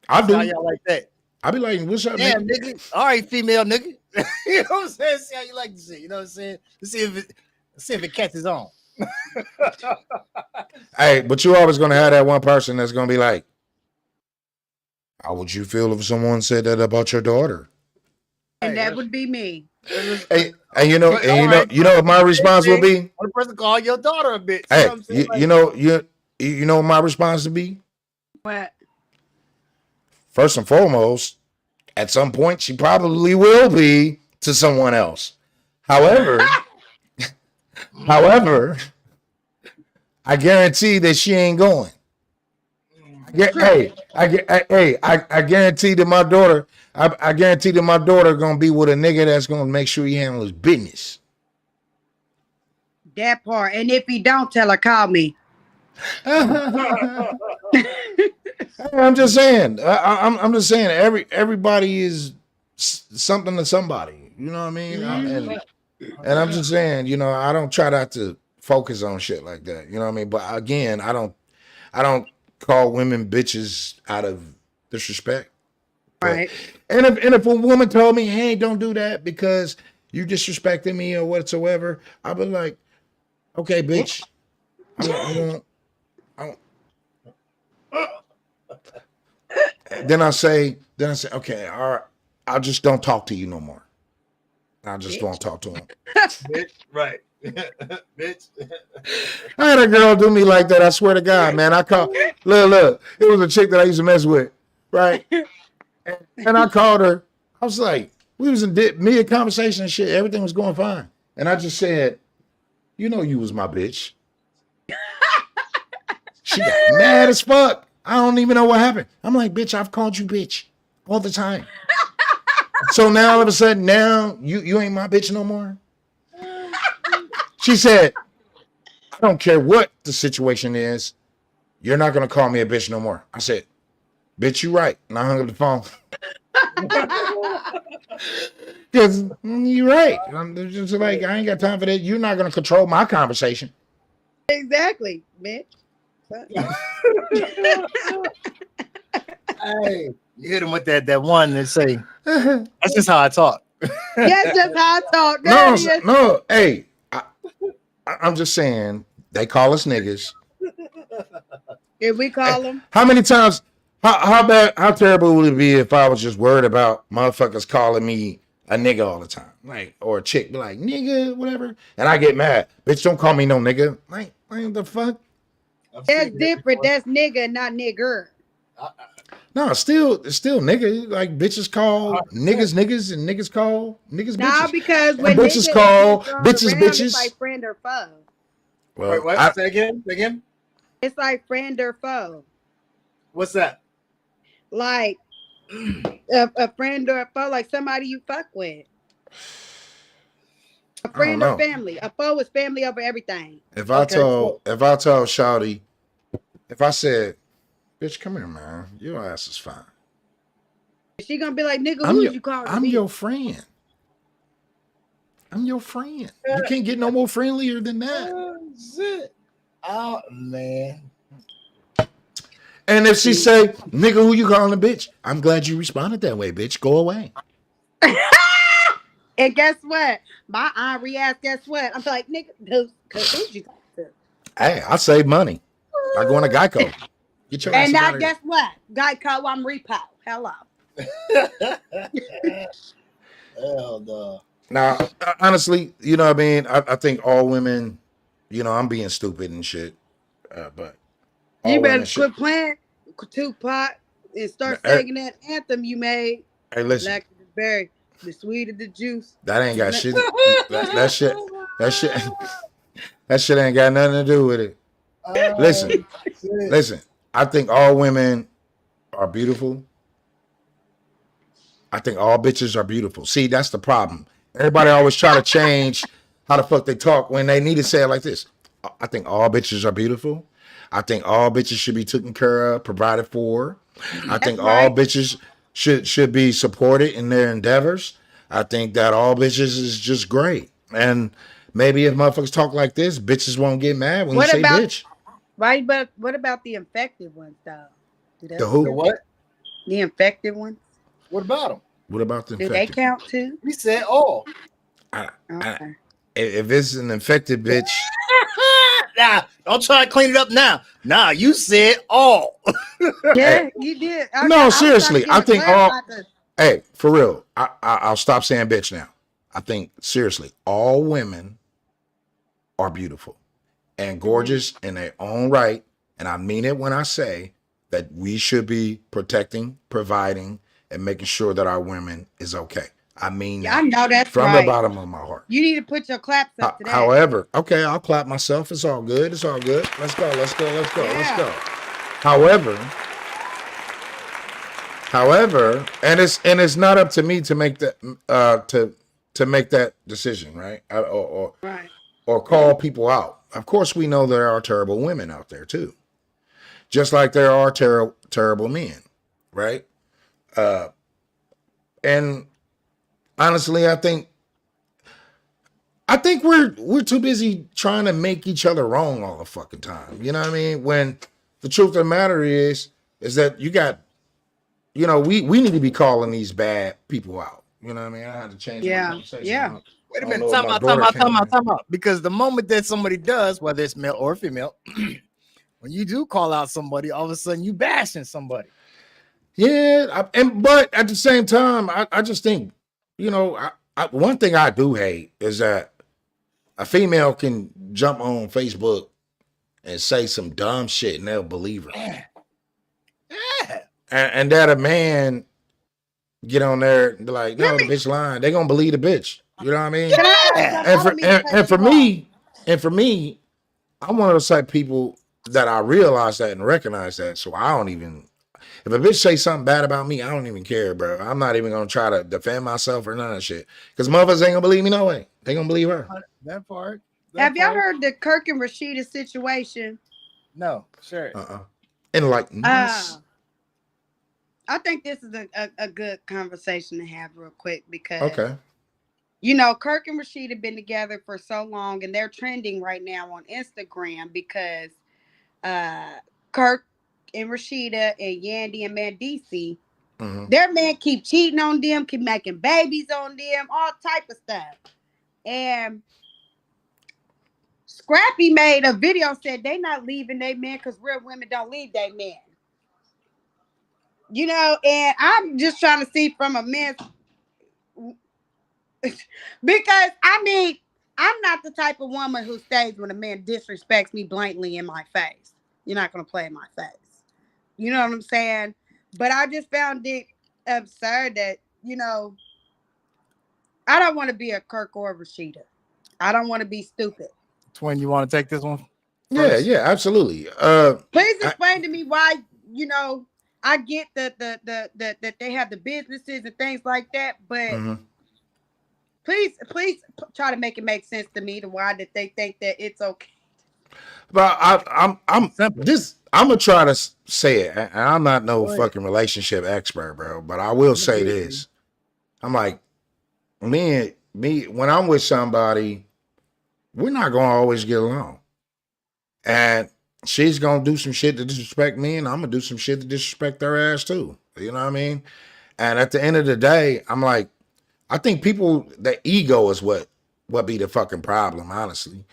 I do. How y'all like that? I be like, what's up, damn, nigga? All right, female nigga. You know what I'm saying? See how you like to see. You know what I'm saying? Let's see if it catches on. Hey, but you always gonna have that one person that's gonna be like, how would you feel if someone said that about your daughter? And that would be me. Hey, you know what my response will be? One person call your daughter a bitch. Hey, you know what my response would be? What? First and foremost, at some point she probably will be to someone else. However, I guarantee that she ain't going. I guarantee that my daughter. I guarantee that my daughter gonna be with a nigga that's gonna make sure he handles business. That part, and if he don't, tell her call me. I'm just saying. I'm just saying. Everybody is something to somebody. You know what I mean? And I'm just saying. You know, I don't try not to focus on shit like that. You know what I mean? But again, I don't call women bitches out of disrespect. Right. And if a woman told me, hey, don't do that because you disrespecting me or whatsoever, I'll be like, okay, bitch. Then I say, okay, all right, I just don't talk to you no more. I just don't talk to him. Bitch, right. Bitch. I had a girl do me like that. I swear to God, man. I called. Look. It was a chick that I used to mess with, right? And I called her. I was like, we was in mid conversation and shit. Everything was going fine, and I just said, "You know, you was my bitch." She got mad as fuck. I don't even know what happened. I'm like, bitch, I've called you bitch all the time. So now all of a sudden, now you ain't my bitch no more. She said, I don't care what the situation is. You're not going to call me a bitch no more. I said, bitch, you right. And I hung up the phone. Because you're right. I'm just like, I ain't got time for that. You're not going to control my conversation. Exactly, bitch. Hey, you hit him with that one and say, that's just how I talk. Yes, just how I talk. No. Hey, I'm just saying, they call us niggas. If we call them. How many times, how terrible would it be if I was just worried about motherfuckers calling me a nigga all the time? Like, or a chick be like, nigga, whatever. And I get mad. Bitch, don't call me no nigga. Like, what the fuck? That's different. That's nigga, not nigger. No, it's still nigga. Like bitches call niggas and niggas call niggas nah, bitches. Because when bitches call bitches around, bitches. It's like friend or foe. Well, wait, what? Say again. It's like friend or foe. What's that? Like a friend or a foe, like somebody you fuck with. A friend or family. A foe is family over everything. If I told Shawty, if I said, bitch, come here, man. Your ass is fine. She gonna be like, nigga, who you calling? I'm your friend. I'm your friend. You can't get no more friendlier than that. Oh, shit. Oh, man. And if she say, nigga, who you calling a bitch? I'm glad you responded that way, bitch. Go away. And guess what? My aunt re-asked, guess what? I'm like, nigga, because who you talking to? Hey, I save money. I go on a Geico. Get your ass and now out guess what? Geico, I'm repo. Hello. Hell no. Now, honestly, you know what I mean? I think all women, you know, I'm being stupid and shit. But you better quit playing Tupac and start singing that anthem you made. Hey, listen. Black the berry, the sweet of the juice. That ain't got shit. That shit ain't got nothing to do with it. Listen. I think all women are beautiful. I think all bitches are beautiful. See, that's the problem. Everybody always try to change how the fuck they talk when they need to say it like this. I think all bitches are beautiful. I think all bitches should be taken care of, provided for. I think all bitches should be supported in their endeavors. I think that all bitches is just great. And maybe if motherfuckers talk like this, bitches won't get mad when you say bitch. Right, but what about the infected ones, though? The who? The what? The infected ones. What about them? What about the infected? Do they count too? We said all. Okay. If it's an infected bitch. Nah, don't try to clean it up now. Nah, you said all. Yeah, you did. No, seriously. I think all. Hey, for real. I'll stop saying bitch now. I think, seriously, all women are beautiful and gorgeous in their own right. And I mean it when I say that we should be protecting, providing, and making sure that our women is okay. I mean that. I know that's from the bottom of my heart. You need to put your claps up to that. However, okay, I'll clap myself. It's all good. It's all good. Let's go. However, and it's not up to me to make that to make that decision, right? Or call people out. Of course, we know there are terrible women out there too, just like there are terrible men, right? And honestly, I think we're too busy trying to make each other wrong all the fucking time. You know what I mean? When the truth of the matter is that you got, you know, we need to be calling these bad people out. You know what I mean? I had to change my conversation. Yeah. Wait a minute. Time out. Because the moment that somebody does, whether it's male or female, when you do call out somebody, all of a sudden you bashing somebody. Yeah, but at the same time, I just think, you know, one thing I do hate is that a female can jump on Facebook and say some dumb shit and they'll believe her. Yeah. And that a man get on there and be like, no, the bitch lying. They gonna believe the bitch. You know what I mean? Yeah. And for me, I'm one of those type of people that I realize that and recognize that. So I don't even, if a bitch say something bad about me, I don't even care, bro. I'm not even gonna try to defend myself or none of that shit. Because motherfuckers ain't gonna believe me no way. They gonna believe her. That part. Have y'all heard the Kirk and Rashida situation? No, sure. Enlighten us. I think this is a good conversation to have real quick because Okay. you know, Kirk and Rashida been together for so long and they're trending right now on Instagram because Kirk and Rashida and Yandy and Mandisi, their man keep cheating on them, keep making babies on them, all type of stuff. And Scrappy made a video said they not leaving their men because real women don't leave their men. You know, and I'm just trying to see from a man's because I mean, I'm not the type of woman who stays when a man disrespects me blatantly in my face. You're not gonna play in my face. You know what I'm saying? But I just found it absurd that, you know, I don't want to be a Kirk or a Rashida. I don't want to be stupid. Twin, you want to take this one? Yeah, absolutely. Please explain to me why, you know, I get that they have the businesses and things like that, but please try to make it make sense to me to why that they think that it's okay. But I'm gonna try to say it, and I'm not no fucking relationship expert, bro. But I will say this: I'm like, me when I'm with somebody, we're not gonna always get along, and she's gonna do some shit to disrespect me, and I'm gonna do some shit to disrespect her ass too. You know what I mean? And at the end of the day, I'm like, I think people, the ego is what be the fucking problem, honestly.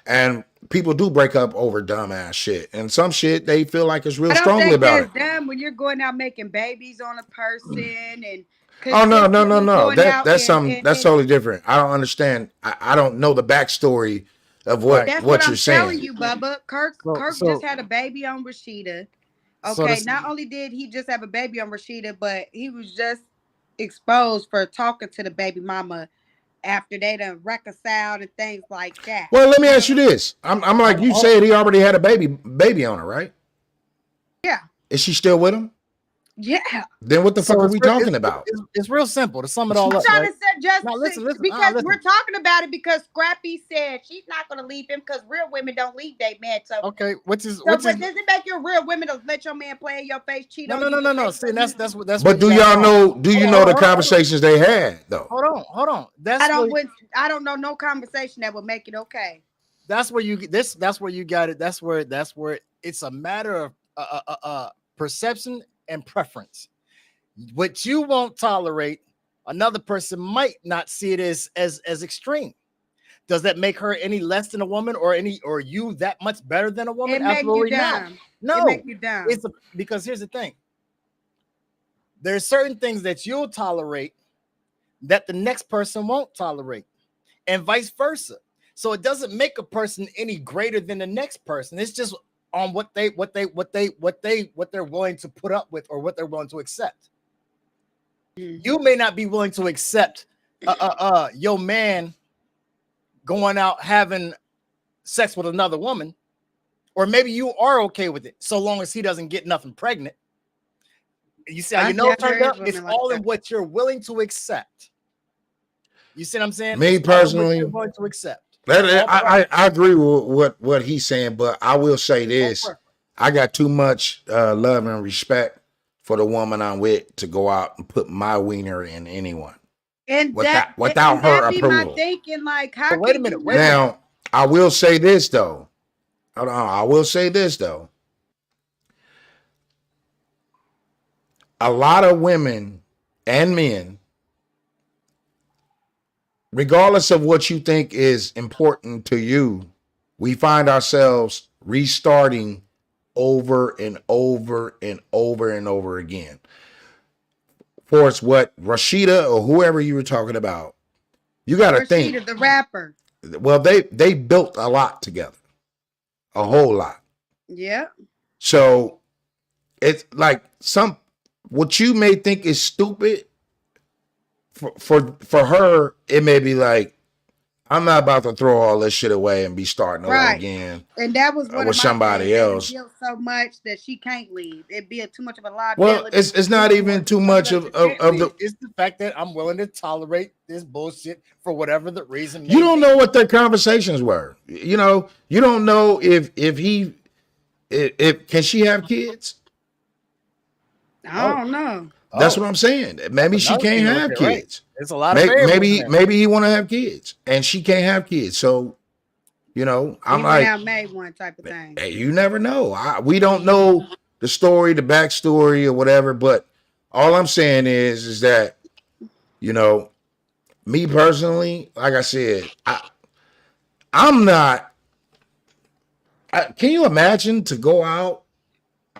And people do break up over dumbass shit, and some shit they feel like it's real strongly about it. Dumb when you're going out making babies on a person and. Oh no! That's something that's totally different. I don't understand. I don't know the backstory of what that's what what you're I'm saying. Telling you, Bubba. Kirk just had a baby on Rashida. Okay, not only did he just have a baby on Rashida, but he was just exposed for talking to the baby mama after they done reconciled and things like that. Well, let me ask you this. I'm like, you said he already had a baby on her, right? Yeah. Is she still with him? Yeah. Then what the fuck are we talking about? It's real simple to sum it all up. I'm trying to suggest because we're talking about it because Scrappy said she's not going to leave him because real women don't leave their man. So okay, but does it make you real women to let your man play in your face, cheat on you? No. See, that's what. But do y'all know? Do you know the conversations they had though? Hold on. I don't know no conversation that would make it okay. That's where you That's where you got it. That's where it's a matter of perception and preference. What you won't tolerate, another person might not see it as extreme. Does that make her any less than a woman or you that much better than a woman? Absolutely not. No, it make you dumb. Because here's the thing. There's certain things that you'll tolerate that the next person won't tolerate, and vice versa. So it doesn't make a person any greater than the next person. It's just on what they're willing to put up with or what they're willing to accept. You may not be willing to accept your man going out having sex with another woman, or maybe you are okay with it so long as he doesn't get nothing pregnant. You see how it turned up? It's all in what you're willing to accept. You see what I'm saying? Me personally, you're willing to accept. I agree with what he's saying, but I will say this: I got too much love and respect for the woman I'm with to go out and put my wiener in anyone, and without her approval. Thinking like, how? Wait a minute. Now, I will say this though. Hold on, I will say this though. A lot of women and men, regardless of what you think is important to you, we find ourselves restarting over and over and over and over again. For it's what Rashida or whoever you were talking about, You got to think. Rashida, the rapper. Well, they built a lot together, a whole lot. Yeah. So it's like what you may think is stupid for her, it may be like, I'm not about to throw all this shit away and be starting over again. And that was one with somebody else. So much that she can't leave. It'd be too much of a liability. Well, it's not even too much of the. It's the fact that I'm willing to tolerate this bullshit for whatever the reason. You don't know what their conversations were. You know, you don't know if can she have kids? I don't know. That's what I'm saying. Maybe she can't have kids. Right. There's a lot of maybe he want to have kids and she can't have kids. So, you know, I'm like, made one type of thing. Hey, you never know. We don't know the story, the backstory, or whatever. But all I'm saying is that, you know, me personally, like I said, I'm not. Can you imagine to go out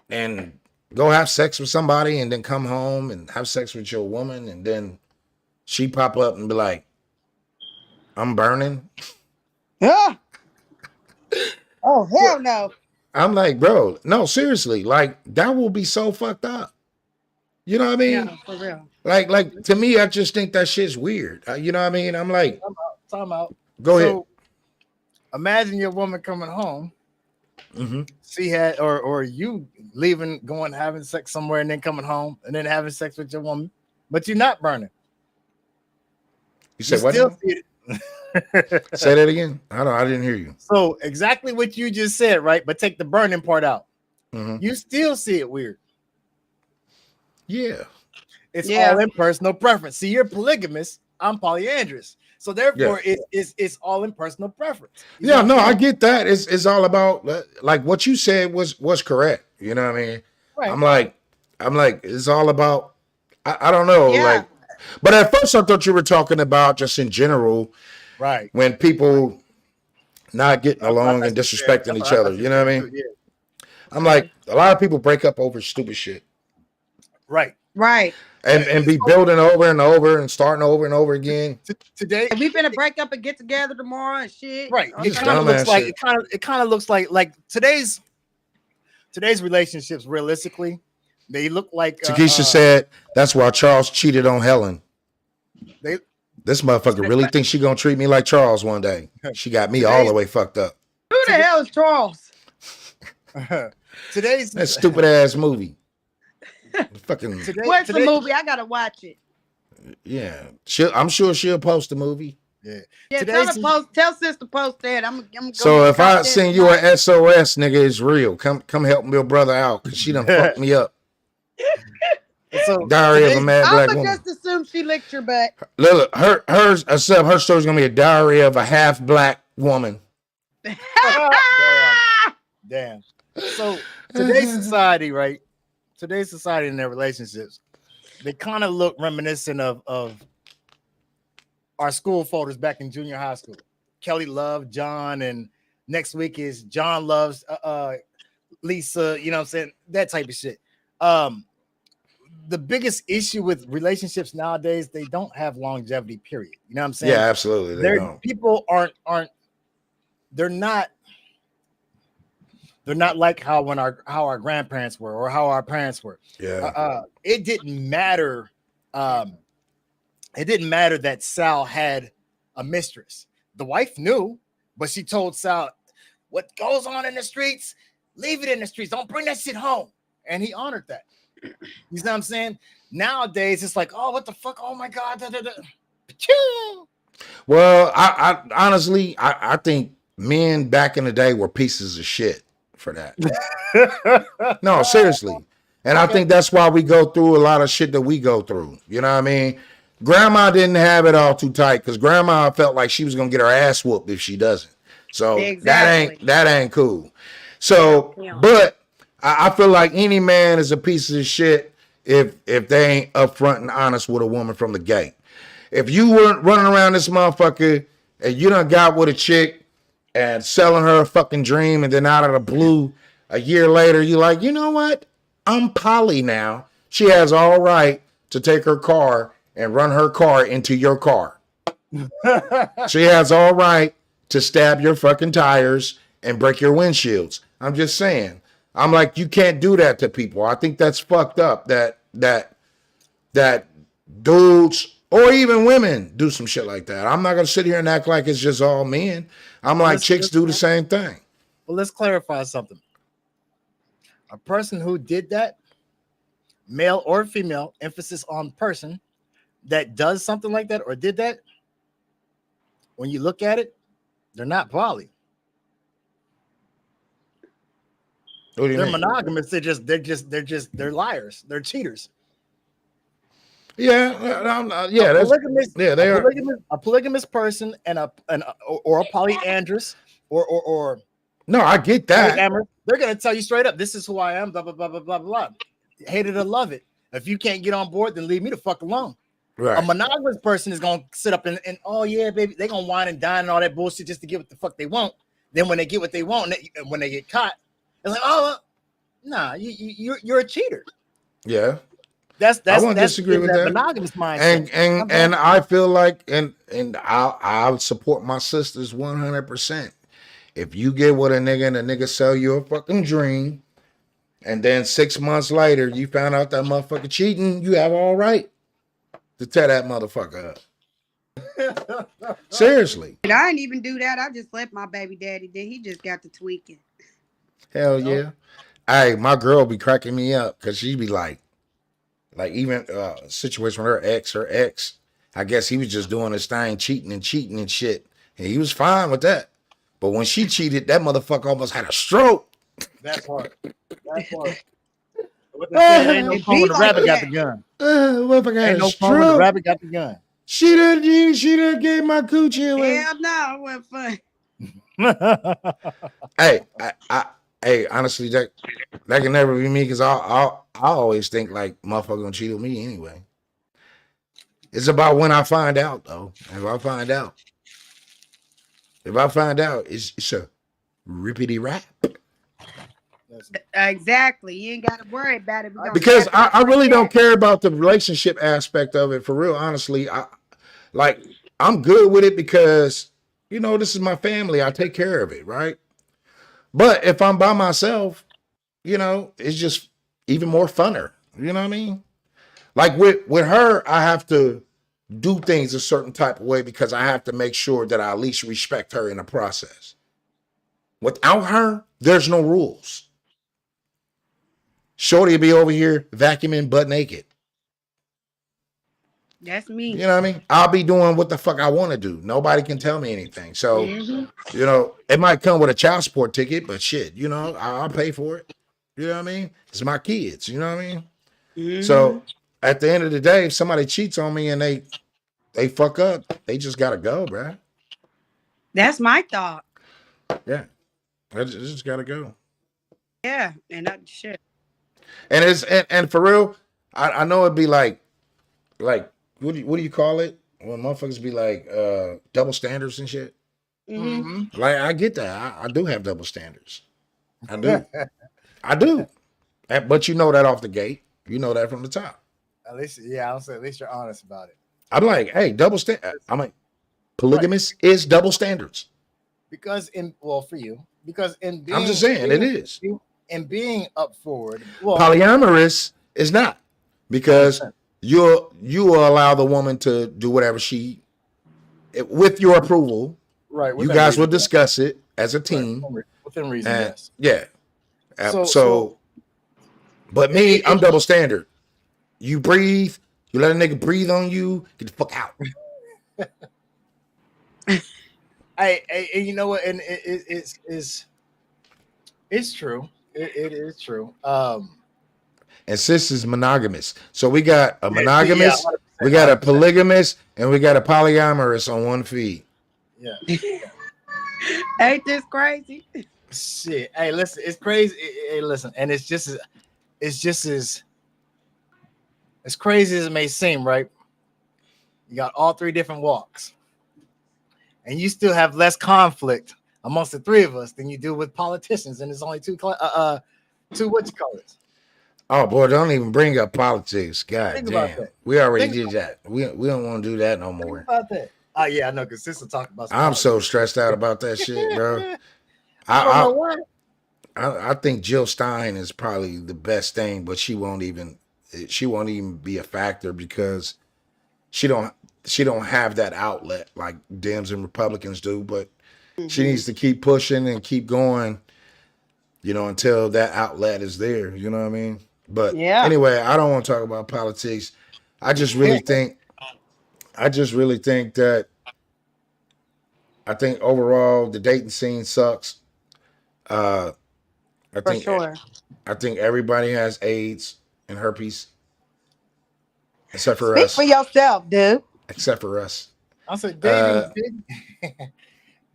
and go have sex with somebody and then come home and have sex with your woman and then she pop up and be like, I'm burning? Yeah. Oh, hell no. I'm like, bro, no, seriously. Like, that will be so fucked up. You know what I mean? Yeah, for real. Like to me, I just think that shit's weird. You know what I mean? I'm like, time out. Go ahead. Imagine your woman coming home. Mm-hmm. She had, or you leaving, going having sex somewhere, and then coming home, and then having sex with your woman, but you're not burning. You said what? Say that again. I didn't hear you. So exactly what you just said, right? But take the burning part out. Mm-hmm. You still see it weird. Yeah. It's all in personal preference. See, you're polygamous. I'm polyandrous. So therefore, it's all in personal preference. I get that. It's all about, like what you said was correct. You know what I mean? Right. I'm like, it's all about. I don't know. Yeah. Like, but at first I thought you were talking about just in general, right? When people not getting along and disrespecting each other. You know what I mean? Yeah. I'm like, a lot of people break up over stupid shit. Right. Right. And be building over and over and starting over and over again. Today we finna break up and get together tomorrow and shit. Right. It kind of looks like it kind of looks like today's relationships. Realistically, they look like. Takesha said that's why Charles cheated on Helen. This motherfucker really thinks she gonna treat me like Charles one day. She got me all the way fucked up. Who the hell is Charles? Today's that stupid ass movie. Fucking. What's the movie? I gotta watch it. Yeah, I'm sure she'll post the movie. Yeah. Tell sis to post that. I'm gonna so if I send you an SOS, nigga, it's real. Come help your brother out because she done fucked me up. So Diary of a Mad Black Woman. I'm just assume she licked your butt. Look, her story's gonna be a diary of a half black woman. Damn. So today's society, right? Today's society and their relationships, they kind of look reminiscent of our school photos back in junior high school. Kelly loved John, and next week is John loves Lisa, you know what I'm saying? That type of shit. The biggest issue with relationships nowadays, they don't have longevity, period. You know what I'm saying? Yeah, absolutely. They don't. People aren't they're not like how our grandparents were or how our parents were. Yeah. It didn't matter. It didn't matter that Sal had a mistress. The wife knew, but she told Sal, what goes on in the streets, leave it in the streets. Don't bring that shit home. And he honored that. You know what I'm saying? Nowadays, it's like, oh, what the fuck? Oh my God. Da, da, da. Well, I honestly, I think men back in the day were pieces of shit for that. No, seriously. And I think that's why we go through a lot of shit that we go through. You know what I mean? Grandma didn't have it all too tight because grandma felt like she was gonna get her ass whooped if she doesn't. So that ain't cool. So, but I feel like any man is a piece of shit if they ain't upfront and honest with a woman from the gate. If you weren't running around this motherfucker and you done got with a chick and selling her a fucking dream, and then out of the blue, a year later, you're like, you know what? I'm poly now. She has all right to take her car and run her car into your car. She has all right to stab your fucking tires and break your windshields. I'm just saying. I'm like, you can't do that to people. I think that's fucked up. That dudes or even women do some shit like that. I'm not gonna sit here and act like it's just all men. I'm like, chicks do the same thing. Well, let's clarify something. A person who did that, male or female, emphasis on person, that does something like that or did that, when you look at it, they're not poly. They're monogamous. They're liars. They're cheaters. Yeah, they are a polygamous person and or a polyandrous or no, I get that. They're gonna tell you straight up, this is who I am, blah blah blah blah blah blah. Hate it or love it. If you can't get on board, then leave me the fuck alone. Right. A monogamous person is gonna sit up and oh yeah, baby, they're gonna whine and dine and all that bullshit just to get what the fuck they want. Then when they get what they want, when they get caught, it's like, oh nah, you're a cheater. Yeah. That's I won't disagree with that. Monogamous mindset. And I feel like and I'll support my sisters 100%. If you get with a nigga and the nigga sell you a fucking dream, and then 6 months later you found out that motherfucker cheating, you have all right to tear that motherfucker up. Seriously. I didn't even do that. I just let my baby daddy did. He just got to tweaking. Hell yeah. Hey, my girl be cracking me up because she be like even situation with her ex, I guess he was just doing his thing, cheating and shit. And he was fine with that. But when she cheated, that motherfucker almost had a stroke. That part. Ain't no phone when the rabbit got the gun. Ain't no phone when the rabbit got the gun. She done gave my coochie away. Hell no, it wasn't fun. Hey, honestly, that can never be me because I always think like motherfucker gonna cheat on me anyway. It's about when I find out though. If I find out, it's a rippity rap. Exactly. You ain't got to worry about it. Because I really don't care about the relationship aspect of it for real. Honestly, I'm good with it because, you know, this is my family. I take care of it, right? But if I'm by myself, you know, it's just even more funner. You know what I mean? Like with her, I have to do things a certain type of way because I have to make sure that I at least respect her in the process. Without her, there's no rules. Shorty will be over here vacuuming butt naked. That's me. You know what I mean? I'll be doing what the fuck I want to do. Nobody can tell me anything. So, you know, it might come with a child support ticket, but shit, you know, I'll pay for it. You know what I mean? It's my kids. You know what I mean? So at the end of the day, if somebody cheats on me and they fuck up, they just got to go, bro. That's my thought. Yeah. I just got to go. Yeah. And I shit. And it's and for real, I know it'd be like what do you call it when motherfuckers be like double standards and shit? Mm-hmm. Like I get that. I do have double standards. I do. But you know that off the gate. You know that from the top. At least, yeah, I'll say at least you're honest about it. I'm like, hey, double standard. I'm like, polygamous is double standards. Because for you, because in being, I'm just saying it is. And being up forward, polyamorous is not because you will allow the woman to do whatever with your approval. Right. You guys will discuss it as a team within reason. Yes. Yeah. So, but me, I'm double standard. You breathe. You let a nigga breathe on you. Get the fuck out. Hey, you know what? And it's true. It is true. And sis is monogamous. So we got a monogamous, we got a polygamous, and we got a polyamorous on one feed. Yeah. Ain't this crazy? Shit. Hey, listen, it's crazy. Hey, listen, and it's just as crazy as it may seem, right? You got all three different walks, and you still have less conflict amongst the three of us than you do with politicians, and there's only two what you call it? Oh boy, don't even bring up politics. God damn. We already did that. We don't want to do that no more. Think about that. Oh yeah, I know. Because sister talk about. I'm so stressed out about that shit, bro. I don't know why. I think Jill Stein is probably the best thing, but she won't even be a factor because she don't have that outlet like Dems and Republicans do. But she needs to keep pushing and keep going, until that outlet is there. You know what I mean? But anyway, I don't want to talk about politics. I just really think that I think overall the dating scene sucks. I think everybody has AIDS and herpes, except for us. Speak for yourself, dude. Except for us. I said dating.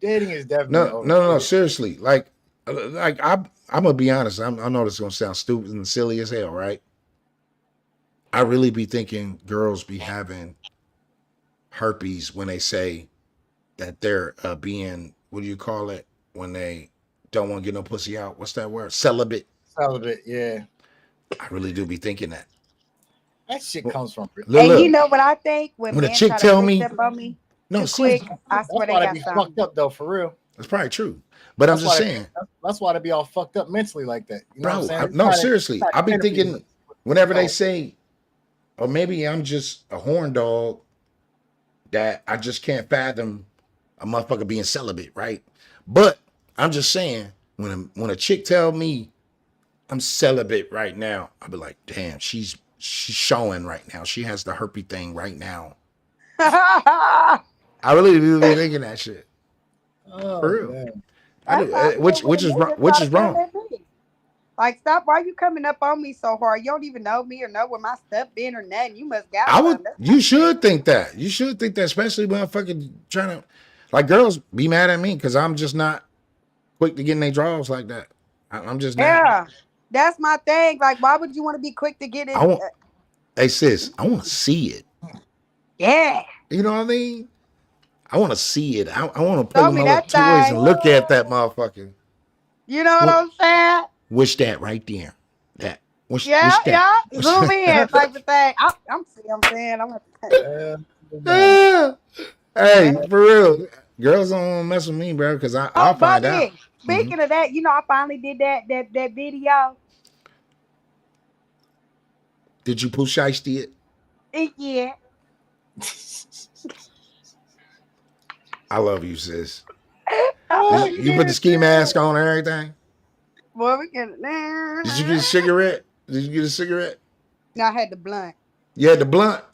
Dating is definitely no. Seriously, like I'm gonna be honest. I know this is gonna sound stupid and silly as hell, right? I really be thinking girls be having herpes when they say that they're being, what do you call it, when they don't want to get no pussy out? What's that word? Celibate. Yeah. I really do be thinking that. That shit comes from. And you know what I think? When a chick tell me, no, quick, I swear they got be fucked up though, for real. That's probably true. But I'm just saying. That's why they be all fucked up mentally like that. You know what I'm saying? No, seriously. I've been thinking whenever they say, or maybe I'm just a horn dog that I just can't fathom a motherfucker being celibate, right? But I'm just saying, when a chick tell me I'm celibate right now, I'll be like, damn, she's showing right now. She has the herpes thing right now. I really do be thinking that shit. Oh, for real. Man. I do. Which is wrong. Like, stop! Why you coming up on me so hard? You don't even know me or know where my stuff been or nothing. You must got. You should think that. You should think that, especially when I'm fucking trying to, like, girls be mad at me because I'm just not quick to get in their draws like that. I'm just not. Yeah, that's my thing. Like, why would you want to be quick to get in? Hey sis, I want to see it. Yeah. You know what I mean? I want to see it. I want to play with my little toys and look at that motherfucker. You know what I'm saying? Wish that right there. That. Wish that. Yeah. Zoom in type of thing. I'm saying. Hey, for real. Girls don't want to mess with me, bro, because I'll find out. Speaking of that, I finally did that video. Did you pull shiesty it? Yeah. I love you, sis. You put the ski mask on and everything? Boy, we get it now. Did you get a cigarette? No, I had the blunt. You had the blunt?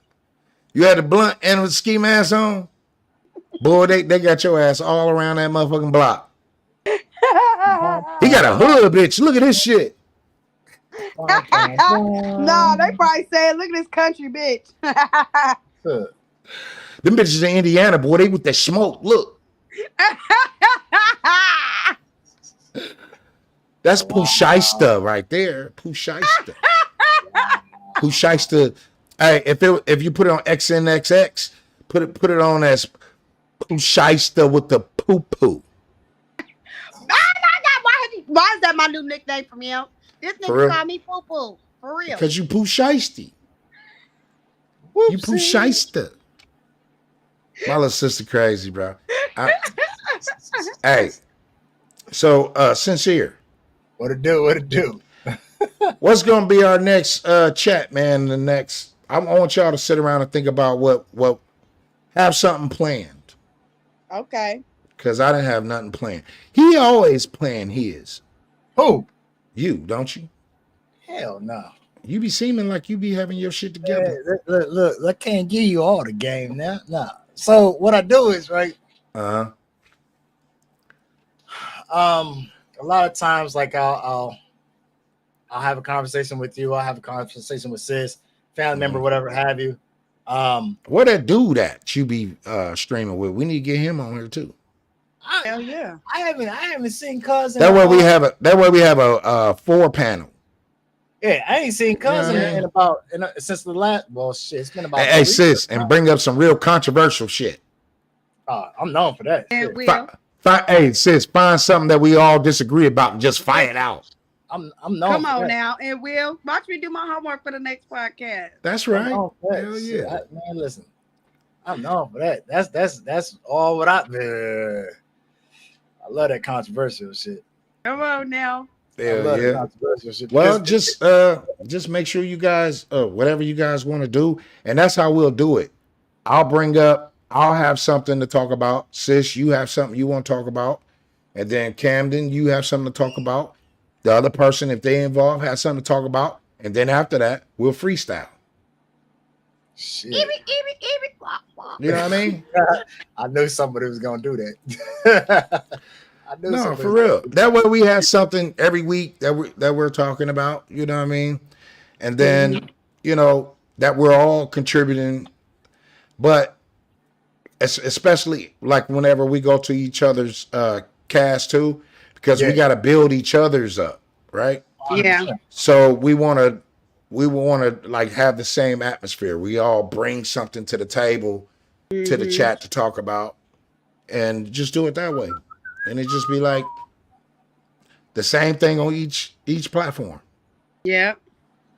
You had the blunt and with the ski mask on? Boy, they got your ass all around that motherfucking block. He got a hood, bitch. Look at this shit. No, they probably said, look at this country bitch. Them bitches in Indiana, boy, they with that smoke. Look. That's Pooh Shiesta right there. Pooh Shiesta. Pooh Shiesta. Hey, if you put it on XNXX, put it on as Pooh Shiesta with the poo. Why is that my new nickname from him? This nigga call me Poo Poo. For real. Because you Pooh Shiesty. You Pooh Shiesta. My little sister crazy, bro. Hey, so Sincere. What it do? What's gonna be our next chat, man? I want y'all to sit around and think about what have something planned. Okay. Because I didn't have nothing planned. He always planned his. Who? You, don't you? Hell no. You be seeming like you be having your shit together. Hey, look, I can't give you all the game now. Nah. So what I do is, right? A lot of times, like I'll have a conversation with you. I'll have a conversation with sis, family member, whatever have you. Where that dude that you be streaming with? We need to get him on here too. Hell yeah! I haven't seen cousin. That way we have a 4-panel. Yeah, I ain't seen cousin since the last. Well, shit, it's been about. Hey, sis, and bring up some real controversial shit. I'm known for that. Hey, sis, find something that we all disagree about and just fight it out. I'm known. Come on now, and Will, watch me do my homework for the next podcast. That's right. Hell yeah, man. Listen, I'm known for that. That's all what I love that controversial shit. Come on now. Yeah. Controversial shit. Well, just make sure you guys, whatever you guys want to do, and that's how we'll do it. I'll have something to talk about. Sis, you have something you want to talk about. And then Camden, you have something to talk about. The other person, if they involved, has something to talk about. And then after that, we'll freestyle. Shit. You know what I mean? I knew somebody was gonna do that. No, for real. That way we have something every week that we're talking about. You know what I mean? And then that we're all contributing. But especially like whenever we go to each other's cast too, because we got to build each other's up, right? Yeah. So we want to like have the same atmosphere. We all bring something to the table, to the chat to talk about, and just do it that way. And it just be like the same thing on each platform. Yeah.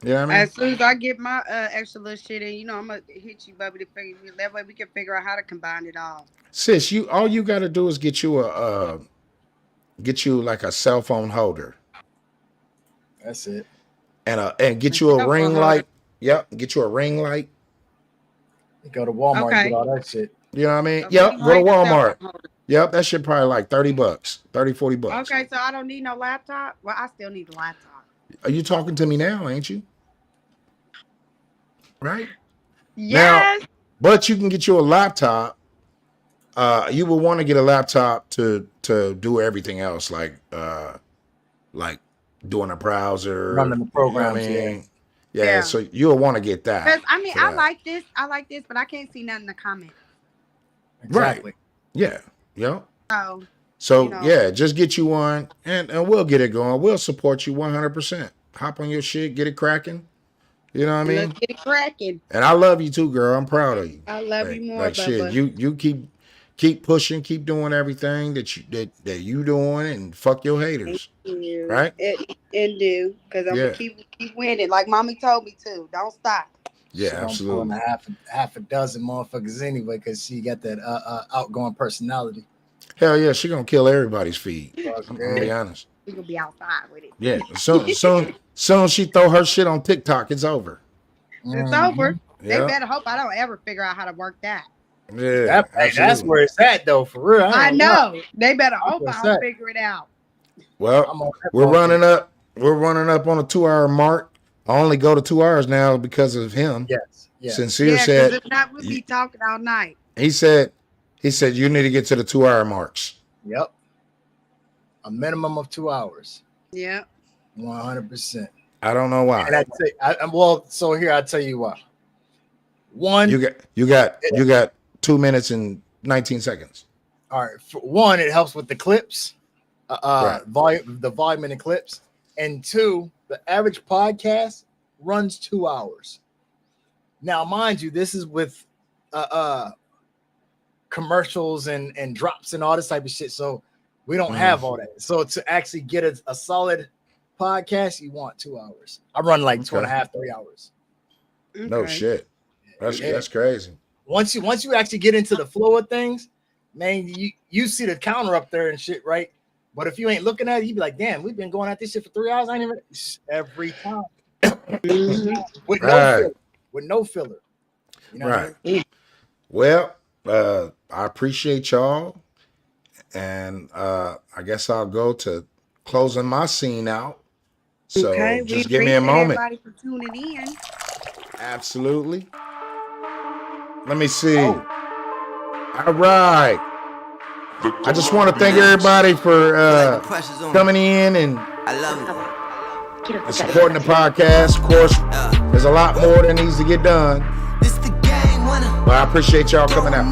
You know what I mean? As soon as I get my extra little shit in, I'm gonna hit you, Bubby, to figure that way we can figure out how to combine it all. Sis, all you gotta do is get you like a cell phone holder. That's it. And get you a ring light. Yep, get you a ring light. You go to Walmart and get all that shit. You know what I mean? Yep, go to Walmart. Yep, that shit probably like $30, $40. Okay, so I don't need no laptop. Well, I still need a laptop. Are you talking to me now, ain't you? Right? Yes. Now, but you can get you a laptop. You will want to get a laptop to do everything else, like doing a browser, running the programs. Yeah. So you'll want to get that. Because I like this, but I can't see nothing to comment. Exactly. Right. Yeah. Yep. So yeah, just get you one, and we'll get it going. We'll support you 100%. Hop on your shit, get it cracking. You know what I mean? Let's get it cracking. And I love you too, girl. I'm proud of you. I love you more, like Bubba. shit. You keep pushing, keep doing everything that you doing, and fuck your haters. Thank you. Right? And do, because I'm gonna keep winning. Like mommy told me to. Don't stop. Yeah, so absolutely. I'm pulling half a dozen motherfuckers anyway, because she got that outgoing personality. Hell yeah, she gonna kill everybody's feed. I'm gonna be honest. We gonna be outside with it. Yeah, soon she throw her shit on TikTok, it's over. It's over. They Yeah. better hope I don't ever figure out how to work that. Yeah, that's where it's at though, for real. I know. They better hope I don't figure it out. Well, we're running up on a 2-hour mark. I only go to 2 hours now because of him. Yes. Sincere said, if not, we'll be talking all night. He said you need to get to the 2-hour marks. Yep. A minimum of 2 hours. Yep. 100%. I don't know why. And so here I'll tell you why. One, you got 2 minutes and 19 seconds. All right. For one, it helps with the clips, Right. volume in the clips, and two, the average podcast runs 2 hours. Now, mind you, this is with commercials and drops and all this type of shit. So we don't have all that. So to actually get a solid podcast, you want 2 hours. I run like 2.5, 3 hours. Okay. No shit. That's crazy. Once you actually get into the flow of things, man, you see the counter up there and shit, right? But if you ain't looking at it, you be like, damn, we've been going at this shit for 3 hours. I ain't even every time. With no filler. You know right. What I mean? Well, I appreciate y'all. And I guess I'll go to closing my scene out. So just give me a moment. Everybody for tuning in. Absolutely. Let me see. All right. I just want to thank everybody for coming in and supporting the podcast. Of course, there's a lot more that needs to get done. But I appreciate y'all coming out.